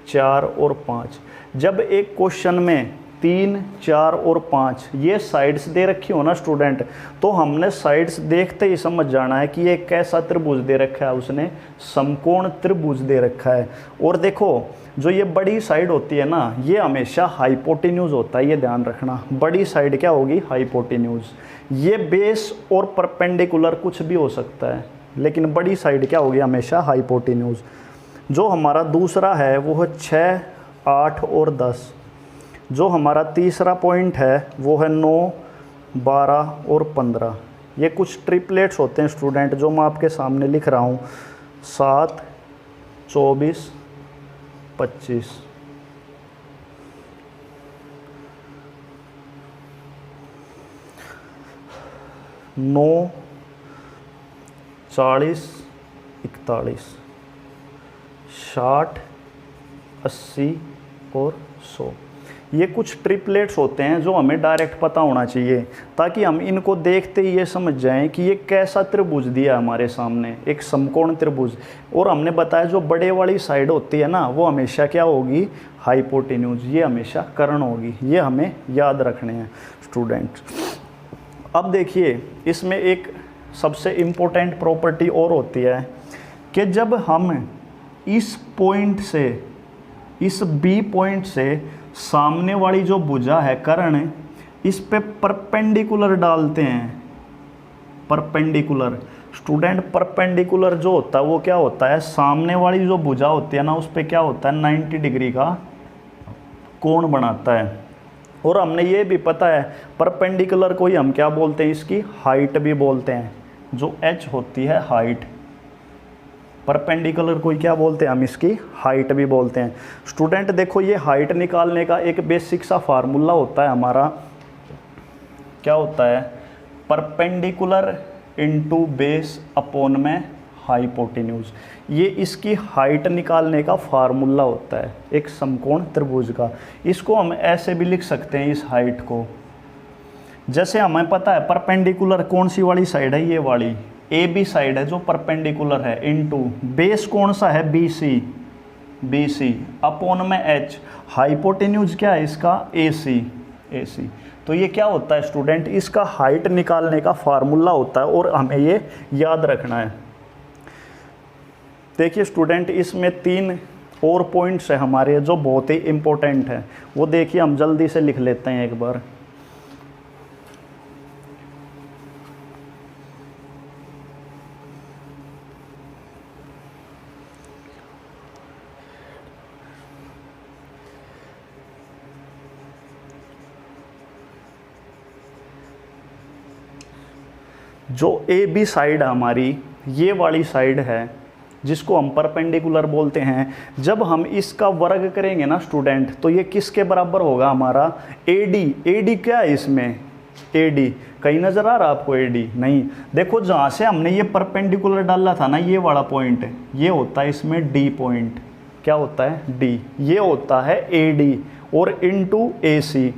4 और 5। जब एक क्वेश्चन में 3, 4 और 5 ये साइड्स दे रखी हो ना स्टूडेंट, तो हमने साइड्स देखते ही समझ जाना है कि ये कैसा त्रिभुज दे रखा है उसने, समकोण त्रिभुज दे रखा है। और देखो जो ये बड़ी साइड होती है ना, ये हमेशा हाइपोटेन्यूज होता है, ये ध्यान रखना। बड़ी साइड क्या होगी, हाइपोटेन्यूज। ये बेस और परपेंडिकुलर कुछ भी हो सकता है, लेकिन बड़ी साइड क्या होगी, हमेशा हाइपोटेन्यूज। जो हमारा दूसरा है वो है 6, 8 और 10। जो हमारा तीसरा पॉइंट है वो है 9, 12 और 15, ये कुछ ट्रिपलेट्स होते हैं स्टूडेंट जो मैं आपके सामने लिख रहा हूँ। 7, 24, 25। नौ, 40, 41, 60, 80 और 100। ये कुछ ट्रिपलेट्स होते हैं जो हमें डायरेक्ट पता होना चाहिए, ताकि हम इनको देखते ही ये समझ जाएं कि ये कैसा त्रिभुज दिया हमारे सामने, एक समकोण त्रिभुज। और हमने बताया जो बड़े वाली साइड होती है ना, वो हमेशा क्या होगी, हाइपोटेन्यूज, ये हमेशा कर्ण होगी। ये हमें याद रखने हैं स्टूडेंट। अब देखिए इसमें एक सबसे इम्पोर्टेंट प्रॉपर्टी और होती है कि जब हम इस पॉइंट से, इस बी पॉइंट से सामने वाली जो भुजा है कर्ण, इस पे परपेंडिकुलर डालते हैं, परपेंडिकुलर। स्टूडेंट परपेंडिकुलर जो होता है वो क्या होता है, सामने वाली जो भुजा होती है ना उस पे क्या होता है, 90 डिग्री का कोण बनाता है। और हमने ये भी पता है परपेंडिकुलर को ही हम क्या बोलते हैं, इसकी हाइट भी बोलते हैं, जो h होती है हाइट। परपेंडिकुलर को ही क्या बोलते हैं हम, इसकी हाइट भी बोलते हैं। स्टूडेंट देखो ये हाइट निकालने का एक बेसिक सा फार्मूला होता है हमारा, क्या होता है, परपेंडिकुलर इनटू बेस अपॉन में हाइपोटेन्यूज। ये इसकी हाइट निकालने का फार्मूला होता है एक समकोण त्रिभुज का। इसको हम ऐसे भी लिख सकते हैं, इस हाइट को, जैसे हमें पता है परपेंडिकुलर कौन सी वाली साइड है, ये वाली ए बी साइड है जो परपेंडिकुलर है, इनटू बेस कौन सा है, बी सी अपॉन में एच, हाइपोटेन्यूज क्या है इसका, ए सी। तो ये क्या होता है स्टूडेंट, इसका हाइट निकालने का फार्मूला होता है और हमें ये याद रखना है। देखिए स्टूडेंट इसमें 3 और पॉइंट्स है हमारे जो बहुत ही इम्पोर्टेंट है, वो देखिए हम जल्दी से लिख लेते हैं एक बार। जो ए बी साइड है हमारी, ये वाली साइड है जिसको हम परपेंडिकुलर बोलते हैं, जब हम इसका वर्ग करेंगे ना स्टूडेंट, तो ये किसके बराबर होगा हमारा, एडी क्या है इसमें, एडी कहीं नज़र आ रहा आपको, एडी नहीं। देखो जहाँ से हमने ये परपेंडिकुलर डाला था ना, ये वाला पॉइंट, ये होता है इसमें डी पॉइंट, क्या होता है, डी, ये होता है एडी और इनटू AC।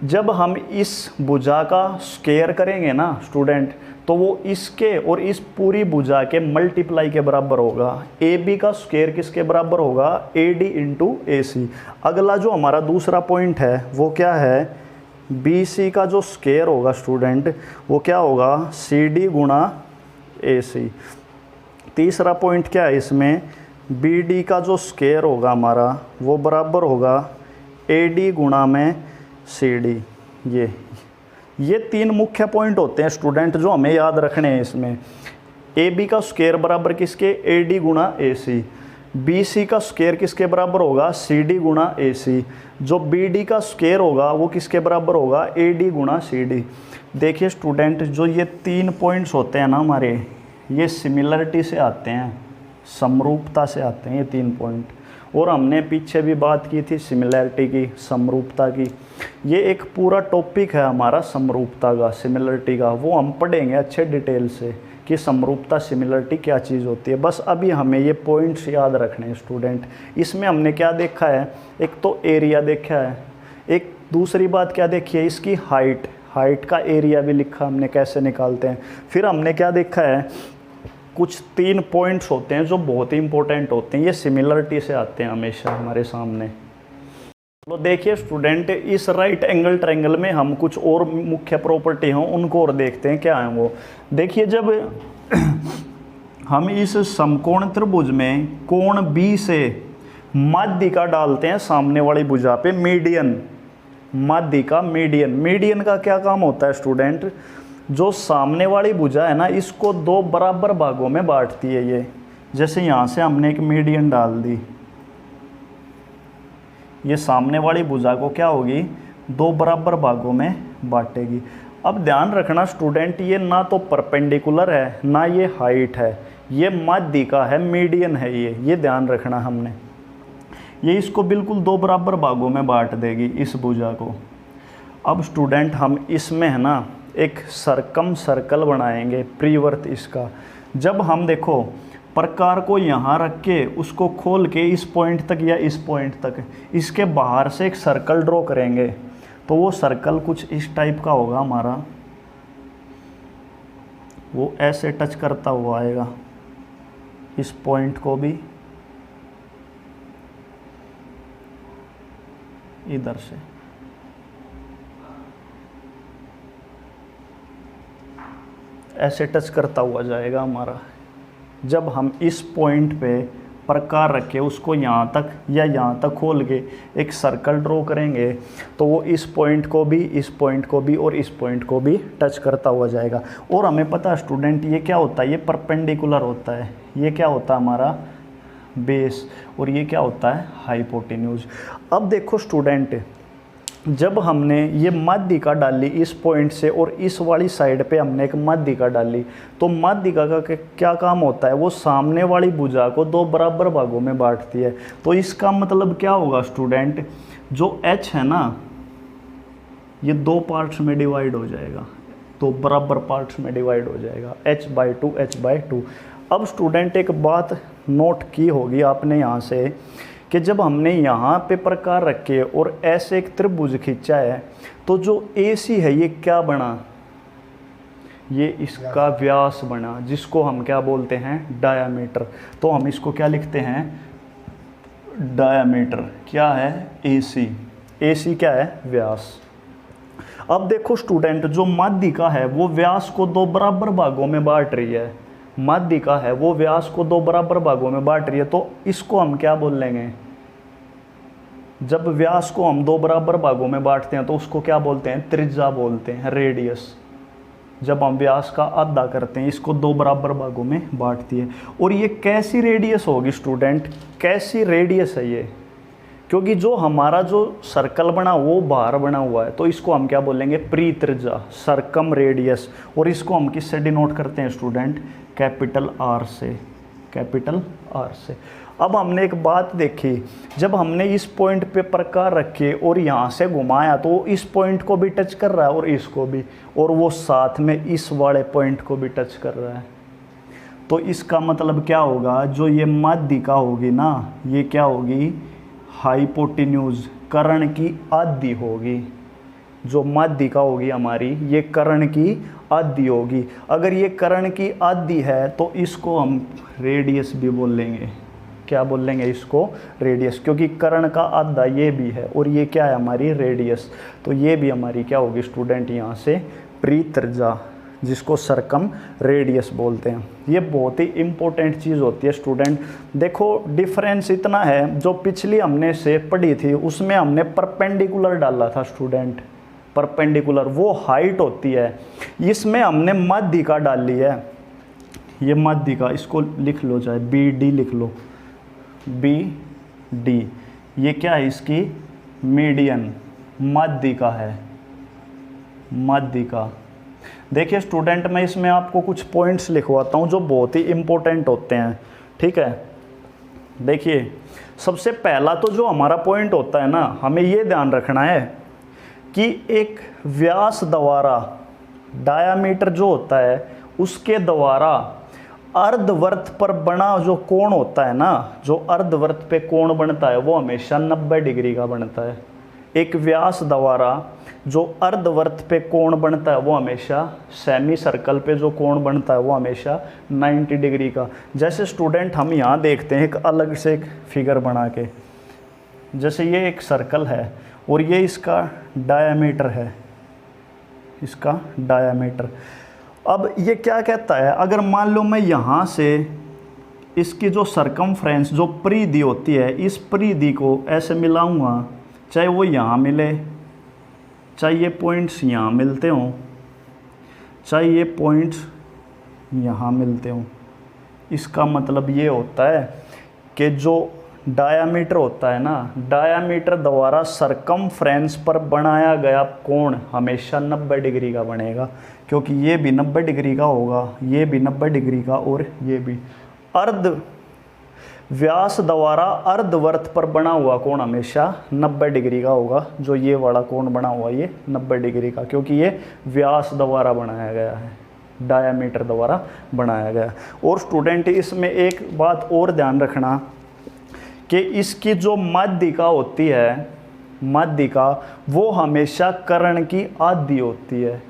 जब हम इस भुजा का स्क्वायर करेंगे ना स्टूडेंट, तो वो इसके और इस पूरी भुजा के मल्टीप्लाई के बराबर होगा। AB का स्क्वायर किसके बराबर होगा, AD इंटू AC। अगला जो हमारा दूसरा पॉइंट है वो क्या है, BC का जो स्क्वायर होगा स्टूडेंट वो क्या होगा, CD गुणा AC। तीसरा पॉइंट क्या है इसमें, BD का जो स्क्वायर होगा हमारा वो बराबर होगा AD गुणा में CD। ये 3 मुख्य पॉइंट होते हैं स्टूडेंट जो हमें याद रखने हैं इसमें। AB का स्क्वायर बराबर किसके, AD गुणा AC। BC का स्क्वायर किसके बराबर होगा, CD गुणा AC। जो BD का स्क्वायर होगा वो किसके बराबर होगा, AD गुणा CD। देखिए स्टूडेंट जो ये 3 पॉइंट्स होते हैं ना हमारे, ये सिमिलरिटी से आते हैं, समरूपता से आते हैं ये 3 पॉइंट। और हमने पीछे भी बात की थी सिमिलरिटी की, समरूपता की। ये एक पूरा टॉपिक है हमारा समरूपता का, सिमिलरिटी का, वो हम पढ़ेंगे अच्छे डिटेल से कि समरूपता सिमिलरिटी क्या चीज़ होती है। बस अभी हमें ये पॉइंट्स याद रखने हैं स्टूडेंट। इसमें हमने क्या देखा है, एक तो एरिया देखा है, एक दूसरी बात क्या देखी है, इसकी हाइट का एरिया भी लिखा हमने कैसे निकालते हैं। फिर हमने क्या देखा है, कुछ 3 पॉइंट्स होते हैं जो बहुत ही इंपॉर्टेंट होते हैं, ये सिमिलरिटी से आते हैं हमेशा हमारे सामने। तो देखिए स्टूडेंट इस राइट एंगल ट्रायंगल में हम कुछ और मुख्य प्रॉपर्टी हैं उनको और देखते हैं क्या है वो। देखिए जब हम इस समकोण त्रिभुज में कोण B से माध्यिका डालते हैं सामने वाली भुजा पे, मीडियन, माध्यिका मीडियन का क्या काम होता है स्टूडेंट, जो सामने वाली भुजा है ना इसको 2 बराबर भागों में बांटती है। ये जैसे यहाँ से हमने एक मीडियन डाल दी, ये सामने वाली भुजा को क्या होगी, 2 बराबर भागों में बांटेगी। अब ध्यान रखना स्टूडेंट, ये ना तो परपेंडिकुलर है ना ये हाइट है, ये माध्यिका है, मीडियन है ये ध्यान रखना हमने। ये इसको बिल्कुल दो बराबर भागों में बांट देगी इस भुजा को। अब स्टूडेंट हम इसमें है ना एक सरकम सर्कल बनाएंगे प्रीवर्त इसका। जब हम देखो प्रकार को यहाँ रख के उसको खोल के इस पॉइंट तक या इस पॉइंट तक इसके बाहर से एक सर्कल ड्रॉ करेंगे, तो वो सर्कल कुछ इस टाइप का होगा हमारा, वो ऐसे टच करता हुआ आएगा इस पॉइंट को भी इधर से। ऐसे टच करता हुआ जाएगा हमारा। जब हम इस पॉइंट पे प्रकार रख के उसको यहाँ तक या यहाँ तक खोल के एक सर्कल ड्रॉ करेंगे, तो वो इस पॉइंट को भी, इस पॉइंट को भी और इस पॉइंट को भी टच करता हुआ जाएगा। और हमें पता है स्टूडेंट ये क्या होता है, ये परपेंडिकुलर होता है, ये क्या होता है हमारा बेस, और ये क्या होता है हाइपोटेन्यूज। अब देखो स्टूडेंट, जब हमने ये माध्यिका डाली इस पॉइंट से और इस वाली साइड पे हमने एक माध्यिका डाली, तो माध्यिका का क्या काम होता है, वो सामने वाली भुजा को दो बराबर भागों में बांटती है। तो इसका मतलब क्या होगा स्टूडेंट, जो H है ना ये दो पार्ट्स में डिवाइड हो जाएगा, दो बराबर पार्ट्स में डिवाइड हो जाएगा, H/2 H/2। अब स्टूडेंट एक बात नोट की होगी आपने यहाँ से कि जब हमने यहाँ पे प्रकार रखे और ऐसे एक त्रिभुज खींचा है, तो जो AC है ये क्या बना, ये इसका व्यास बना, जिसको हम क्या बोलते हैं डायामीटर। तो हम इसको क्या लिखते हैं डायामीटर। क्या है AC, AC क्या है व्यास। अब देखो स्टूडेंट, जो माध्यिका है वो व्यास को दो बराबर भागों में बांट रही है, माध्यिका है वो व्यास को दो बराबर भागों में बांट रही है, तो इसको हम क्या बोल लेंगे, जब व्यास को हम दो बराबर भागों में बांटते हैं तो उसको क्या बोलते हैं त्रिज्या बोलते हैं, रेडियस। जब हम व्यास का आधा करते हैं इसको दो बराबर भागों में बांटती है। और ये कैसी रेडियस होगी स्टूडेंट, कैसी रेडियस है ये, क्योंकि जो हमारा जो सर्कल बना वो बाहर बना हुआ है, तो इसको हम क्या बोलेंगे प्री त्रिज्या, सर्कम रेडियस। और इसको हम किससे डिनोट करते हैं स्टूडेंट, कैपिटल R से, कैपिटल R से। अब हमने एक बात देखी, जब हमने इस पॉइंट पे प्रकार रखे और यहाँ से घुमाया तो इस पॉइंट को भी टच कर रहा है और इसको भी, और वो साथ में इस वाले पॉइंट को भी टच कर रहा है। तो इसका मतलब क्या होगा, जो ये माध्यिका होगी ना ये क्या होगी हाइपोटेन्यूज, कर्ण की आधी होगी। जो माध्यिका होगी हमारी ये कर्ण की आधी होगी। अगर ये कर्ण की आधी है तो इसको हम रेडियस भी बोल लेंगे। क्या बोल लेंगे इसको रेडियस, क्योंकि कर्ण का आधा ये भी है और ये क्या है हमारी रेडियस। तो ये भी हमारी क्या होगी स्टूडेंट यहाँ से प्री त्रिज्या, जिसको सर्कम रेडियस बोलते हैं। ये बहुत ही इम्पोर्टेंट चीज़ होती है स्टूडेंट। देखो डिफरेंस इतना है, जो पिछली हमने से पढ़ी थी उसमें हमने परपेंडिकुलर डाला था स्टूडेंट, परपेंडिकुलर वो हाइट होती है, इसमें हमने माध्यिका डाली है। ये माध्यिका इसको लिख लो, चाहे BD लिख लो, BD ये क्या है इसकी मीडियन, माध्यिका है, माध्यिका। देखिए स्टूडेंट मैं इसमें आपको कुछ पॉइंट्स लिखवाता हूँ जो बहुत ही इम्पोर्टेंट होते हैं, ठीक है। देखिए सबसे पहला तो जो हमारा पॉइंट होता है ना, हमें ये ध्यान रखना है कि एक व्यास द्वारा, डायामीटर जो होता है उसके द्वारा अर्धवृत्त पर बना जो कोण होता है ना, जो अर्धवृत्त पे कोण बनता है वो हमेशा 90 डिग्री का बनता है। एक व्यास द्वारा जो अर्धवृत्त पे कोण बनता है वो हमेशा, सेमी सर्कल पे जो कोण बनता है वो हमेशा 90 डिग्री का। जैसे स्टूडेंट हम यहाँ देखते हैं एक अलग से एक फिगर बना के, जैसे ये एक सर्कल है और ये इसका डायामीटर है, इसका डायामीटर। अब ये क्या कहता है, अगर मान लो मैं यहाँ से इसकी जो सरकमफ्रेंस जो परिधि होती है, इस परिधि को ऐसे मिलाऊंगा, चाहे वो यहाँ मिले, चाहे ये पॉइंट्स यहाँ मिलते हों, चाहे ये पॉइंट्स यहाँ मिलते हों, इसका मतलब ये होता है कि जो डायामीटर होता है ना, डायामीटर द्वारा सरकमफ्रेंस पर बनाया गया कोण हमेशा 90 डिग्री का बनेगा, क्योंकि ये भी 90 डिग्री का होगा, ये भी 90 डिग्री का, और ये भी। अर्ध व्यास द्वारा अर्धवर्त पर बना हुआ कोण हमेशा 90 डिग्री का होगा। जो ये वाला कोण बना हुआ ये 90 डिग्री का, क्योंकि ये व्यास द्वारा बनाया गया है, डायामीटर द्वारा बनाया गया। और स्टूडेंट इसमें एक बात और ध्यान रखना कि इसकी जो माध्यिका होती है, माध्यिका वो हमेशा कर्ण की आधी होती है।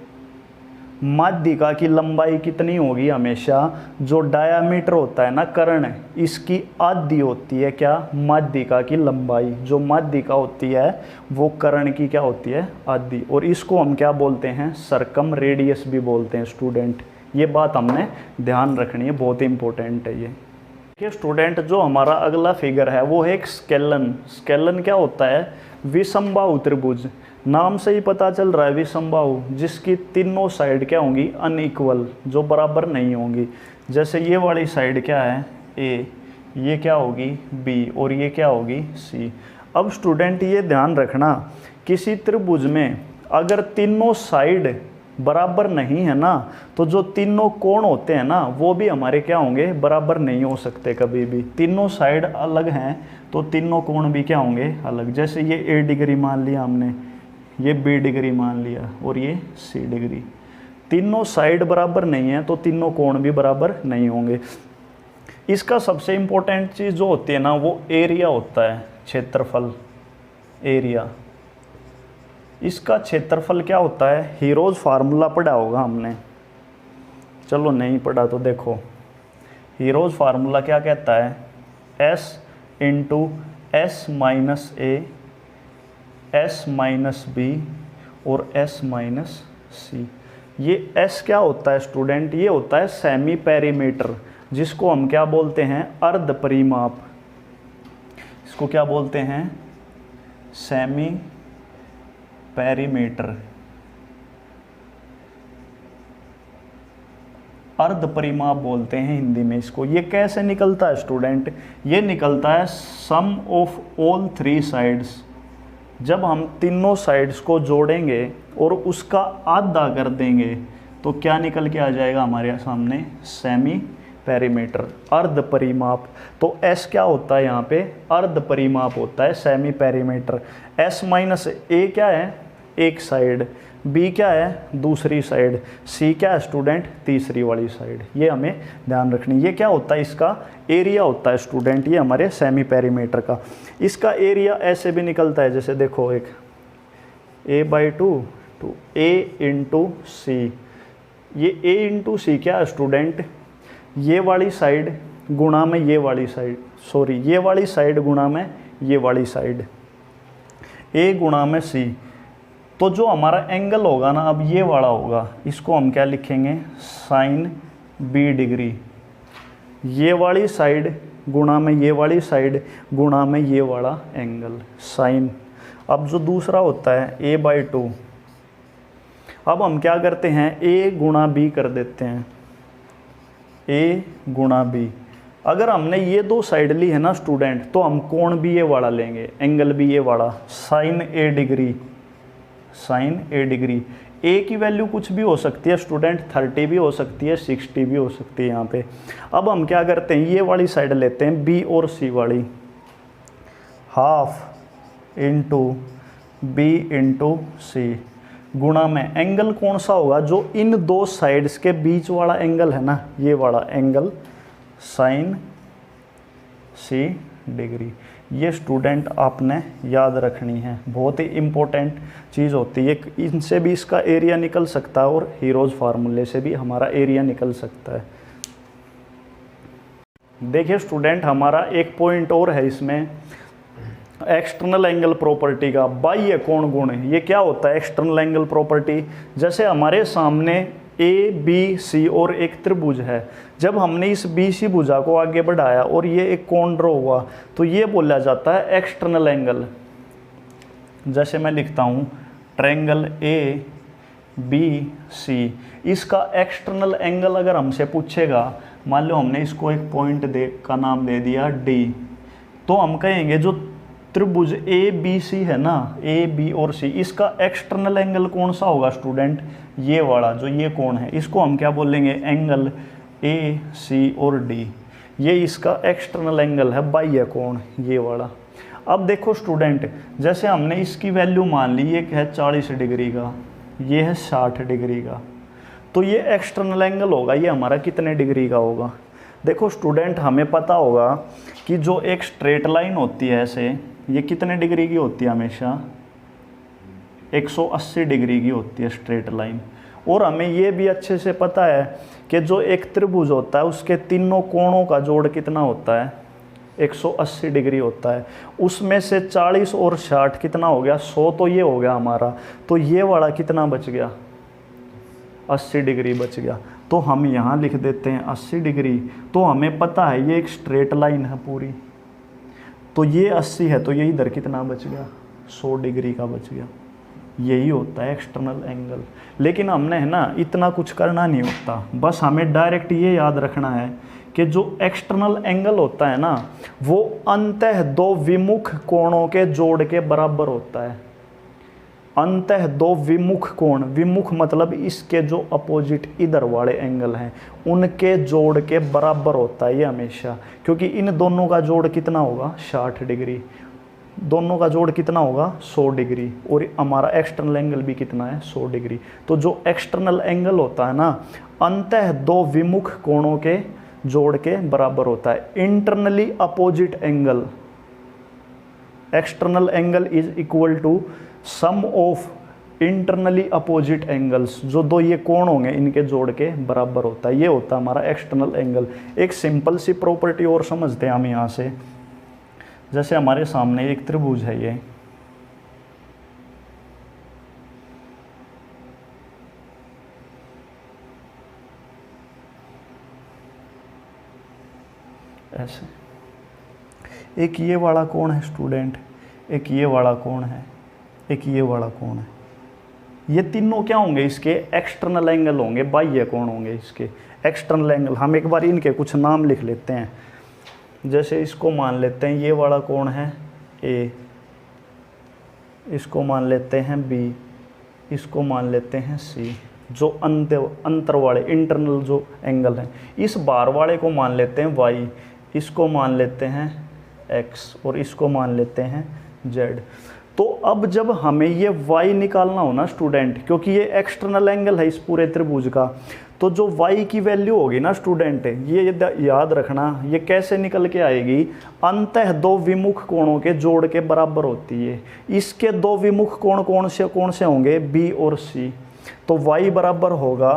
माध्यिका की लंबाई कितनी होगी, हमेशा जो डायामीटर होता है ना कर्ण, इसकी आधी होती है क्या, माध्यिका की लंबाई। जो माध्यिका होती है वो कर्ण की क्या होती है, आधी। और इसको हम क्या बोलते हैं, सरकम रेडियस भी बोलते हैं स्टूडेंट। ये बात हमने ध्यान रखनी है, बहुत इंपॉर्टेंट है ये। देखिए स्टूडेंट, जो हमारा अगला फिगर है वो है एक स्केलन। स्केलन क्या होता है, विषमबाहु त्रिभुज। नाम से ही पता चल रहा है विषमबाहु, जिसकी तीनों साइड क्या होंगी, अनइक्वल, जो बराबर नहीं होंगी। जैसे ये वाली साइड क्या है, ए, ये क्या होगी, बी, और ये क्या होगी, सी। अब स्टूडेंट ये ध्यान रखना, किसी त्रिभुज में अगर तीनों साइड बराबर नहीं है ना, तो जो तीनों कोण होते हैं ना वो भी हमारे क्या होंगे, बराबर नहीं हो सकते कभी भी। तीनों साइड अलग हैं तो तीनों कोण भी क्या होंगे, अलग। जैसे ये ए डिग्री मान लिया हमने, ये बी डिग्री मान लिया, और ये सी डिग्री। तीनों साइड बराबर नहीं है तो तीनों कोण भी बराबर नहीं होंगे। इसका सबसे इम्पोर्टेंट चीज़ जो होती है ना वो एरिया होता है, क्षेत्रफल, एरिया। इसका क्षेत्रफल क्या होता है, हीरोज फार्मूला पढ़ा होगा हमने, चलो नहीं पढ़ा तो देखो। हीरोज फार्मूला क्या कहता है, S इंटू एस माइनस ए, S माइनस बी और S माइनस सी। ये S क्या होता है स्टूडेंट, ये होता है सेमी पेरीमीटर, जिसको हम क्या बोलते हैं, अर्ध परिमाप। इसको क्या बोलते हैं, सेमी पेरीमीटर, अर्ध परिमाप बोलते हैं हिंदी में इसको। ये कैसे निकलता है स्टूडेंट, ये निकलता है सम ऑफ ऑल थ्री साइड्स। जब हम तीनों साइड्स को जोड़ेंगे और उसका आधा कर देंगे तो क्या निकल के आ जाएगा हमारे सामने, सेमी पेरीमीटर, अर्ध परिमाप। तो S क्या होता है यहाँ पे, अर्ध परिमाप होता है, सेमी पेरीमीटर। S माइनस ए क्या है, एक साइड, B क्या है, दूसरी साइड, C क्या है स्टूडेंट, तीसरी वाली साइड। ये हमें ध्यान रखनी। ये क्या होता है, इसका एरिया होता है स्टूडेंट, ये हमारे सेमी पेरीमीटर का। इसका एरिया ऐसे भी निकलता है, जैसे देखो एक A/2 टू A इंटू सी। ये A इंटू सी क्या है स्टूडेंट, ये वाली साइड गुणा में ये वाली साइड, सॉरी ये वाली साइड गुणा में ये वाली साइड, A गुणा में C। तो जो हमारा एंगल होगा ना, अब ये वाला होगा, इसको हम क्या लिखेंगे, साइन B डिग्री। ये वाली साइड गुणा में ये वाली साइड गुणा में ये वाला एंगल, साइन। अब जो दूसरा होता है A/2, अब हम क्या करते हैं, A गुणा B कर देते हैं, A गुणा B। अगर हमने ये दो साइड ली है ना स्टूडेंट, तो हम कोण भी ये वाला लेंगे, एंगल भी ये वाला, sine A degree, sine A degree. A की वैल्यू कुछ भी हो सकती है स्टूडेंट, 30 भी हो सकती है, 60 भी हो सकती है यहाँ पे। अब हम क्या करते हैं, ये वाली साइड लेते हैं, B और C वाली, half into B into C गुणा में एंगल कौन सा होगा, जो इन दो साइड्स के बीच वाला एंगल है ना, ये वाला एंगल, साइन C डिग्री। ये स्टूडेंट आपने याद रखनी है, बहुत ही इम्पोर्टेंट चीज़ होती है। इनसे भी इसका एरिया निकल सकता है और हीरोज फार्मूले से भी हमारा एरिया निकल सकता है। देखिए स्टूडेंट, हमारा एक पॉइंट और है इसमें, एक्सटर्नल एंगल प्रॉपर्टी का, बाह्य कोण गुण। ये क्या होता है एक्सटर्नल एंगल प्रॉपर्टी, जैसे हमारे सामने ABC और एक त्रिभुज है, जब हमने इस BC भुजा को आगे बढ़ाया और ये एक कोण ड्रॉ हुआ, तो ये बोला जाता है एक्सटर्नल एंगल। जैसे मैं लिखता हूँ ट्रायंगल ABC, इसका एक्सटर्नल एंगल अगर हमसे पूछेगा, मान लो हमने इसको एक पॉइंट का नाम दे दिया D, तो हम कहेंगे जो त्रिभुज ए बी सी है ना, ए बी और सी, इसका एक्सटर्नल एंगल कौन सा होगा स्टूडेंट, ये वाला जो ये कोण है, इसको हम क्या बोलेंगे, एंगल ए सी और डी, ये इसका एक्सटर्नल एंगल है, बाह्य कोण ये वाला। अब देखो स्टूडेंट, जैसे हमने इसकी वैल्यू मान ली, ये है 40 डिग्री का, ये है 60 डिग्री का, तो ये एक्सटर्नल एंगल होगा, ये हमारा कितने डिग्री का होगा। देखो स्टूडेंट, हमें पता होगा कि जो एक स्ट्रेट लाइन होती है ऐसे, ये कितने डिग्री की होती है, हमेशा 180 डिग्री की होती है स्ट्रेट लाइन। और हमें ये भी अच्छे से पता है कि जो एक त्रिभुज होता है उसके तीनों कोणों का जोड़ कितना होता है, 180 डिग्री होता है। उसमें से 40 और 60 कितना हो गया, 100 तो ये हो गया हमारा, तो ये वाला कितना बच गया, 80 डिग्री बच गया। तो हम यहाँ लिख देते हैं 80 डिग्री। तो हमें पता है ये एक स्ट्रेट लाइन है पूरी, तो ये 80 है, तो ये इधर कितना बच गया, 100 डिग्री का बच गया। यही होता है एक्सटर्नल एंगल। लेकिन हमने है ना इतना कुछ करना नहीं होता, बस हमें डायरेक्ट ये याद रखना है कि जो एक्सटर्नल एंगल होता है ना, वो अंतः दो विमुख कोणों के जोड़ के बराबर होता है। अंतः दो विमुख कोण, विमुख मतलब इसके जो अपोजिट इधर वाले एंगल हैं उनके जोड़ के बराबर होता है ये हमेशा, क्योंकि इन दोनों का जोड़ कितना होगा, 60 डिग्री, दोनों का जोड़ कितना होगा, 100 डिग्री, और हमारा एक्सटर्नल एंगल भी कितना है, 100 डिग्री। तो जो एक्सटर्नल एंगल होता है ना, अंतः दो विमुख कोणों के जोड़ के बराबर होता है। Internally opposite angle, external angle is equal to sum of internally opposite angles, जो दो ये कोण होंगे इनके जोड़ के बराबर होता है। ये होता है हमारा एक्सटर्नल एंगल। एक सिंपल सी प्रॉपर्टी और समझते हैं हम यहाँ से। जैसे हमारे सामने एक त्रिभुज है, ये ऐसे, एक ये वाला कोण है स्टूडेंट, एक ये वाला कोण है, एक ये वाला कोण है। ये तीनों क्या होंगे, इसके एक्सटर्नल एंगल होंगे, बाह्य कोण होंगे इसके एक्सटर्नल एंगल। हम एक बार इनके कुछ नाम लिख लेते हैं। जैसे इसको मान लेते हैं ये वाला कोण है ए, इसको मान लेते हैं बी, इसको मान लेते हैं सी। जो अंतर वाले इंटरनल जो एंगल हैं, इस बार वाले को मान लेते हैं वाई, इसको मान लेते हैं एक्स, और इसको मान लेते हैं जेड। तो अब जब हमें ये y निकालना हो ना स्टूडेंट, क्योंकि ये एक्सटर्नल एंगल है इस पूरे त्रिभुज का, तो जो y की वैल्यू होगी ना स्टूडेंट, ये याद रखना, ये कैसे निकल के आएगी, अंतः दो विमुख कोणों के जोड़ के बराबर होती है। इसके दो विमुख कोण कौन से होंगे, b और c। तो y बराबर होगा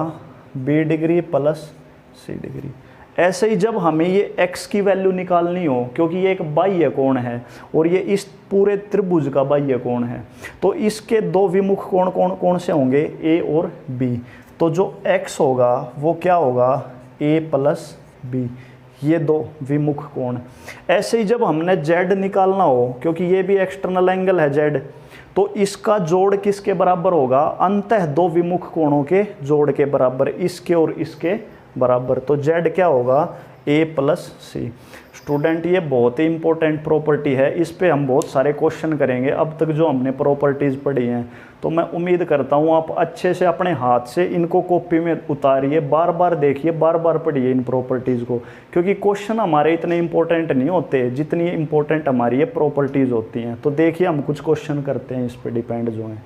b degree plus c degree. ऐसे ही जब हमें ये x की वैल्यू निकालनी हो, क्योंकि ये एक बाह्य कोण है और ये इस पूरे त्रिभुज का बाह्य कोण है, तो इसके दो विमुख कोण कौन से होंगे, a और b। तो जो x होगा वो क्या होगा, a प्लस b, ये दो विमुख कोण। ऐसे ही जब हमने z निकालना हो, क्योंकि ये भी एक्सटर्नल एंगल है z, तो इसका जोड़ किसके बराबर होगा, अंतः दो विमुख कोणों के जोड़ के बराबर, इसके और इसके बराबर। तो z क्या होगा, a प्लस सी। स्टूडेंट ये बहुत ही इंपॉर्टेंट प्रॉपर्टी है, इस पे हम बहुत सारे क्वेश्चन करेंगे अब तक जो हमने प्रॉपर्टीज़ पढ़ी हैं। तो मैं उम्मीद करता हूँ आप अच्छे से अपने हाथ से इनको कॉपी में उतारिए, बार बार देखिए, बार बार पढ़िए इन प्रॉपर्टीज़ को, क्योंकि क्वेश्चन हमारे इतने इंपॉर्टेंट नहीं होते जितनी इंपॉर्टेंट हमारी ये प्रॉपर्टीज़ होती हैं। तो देखिए हम कुछ क्वेश्चन करते हैं इस पर डिपेंड जो हैं।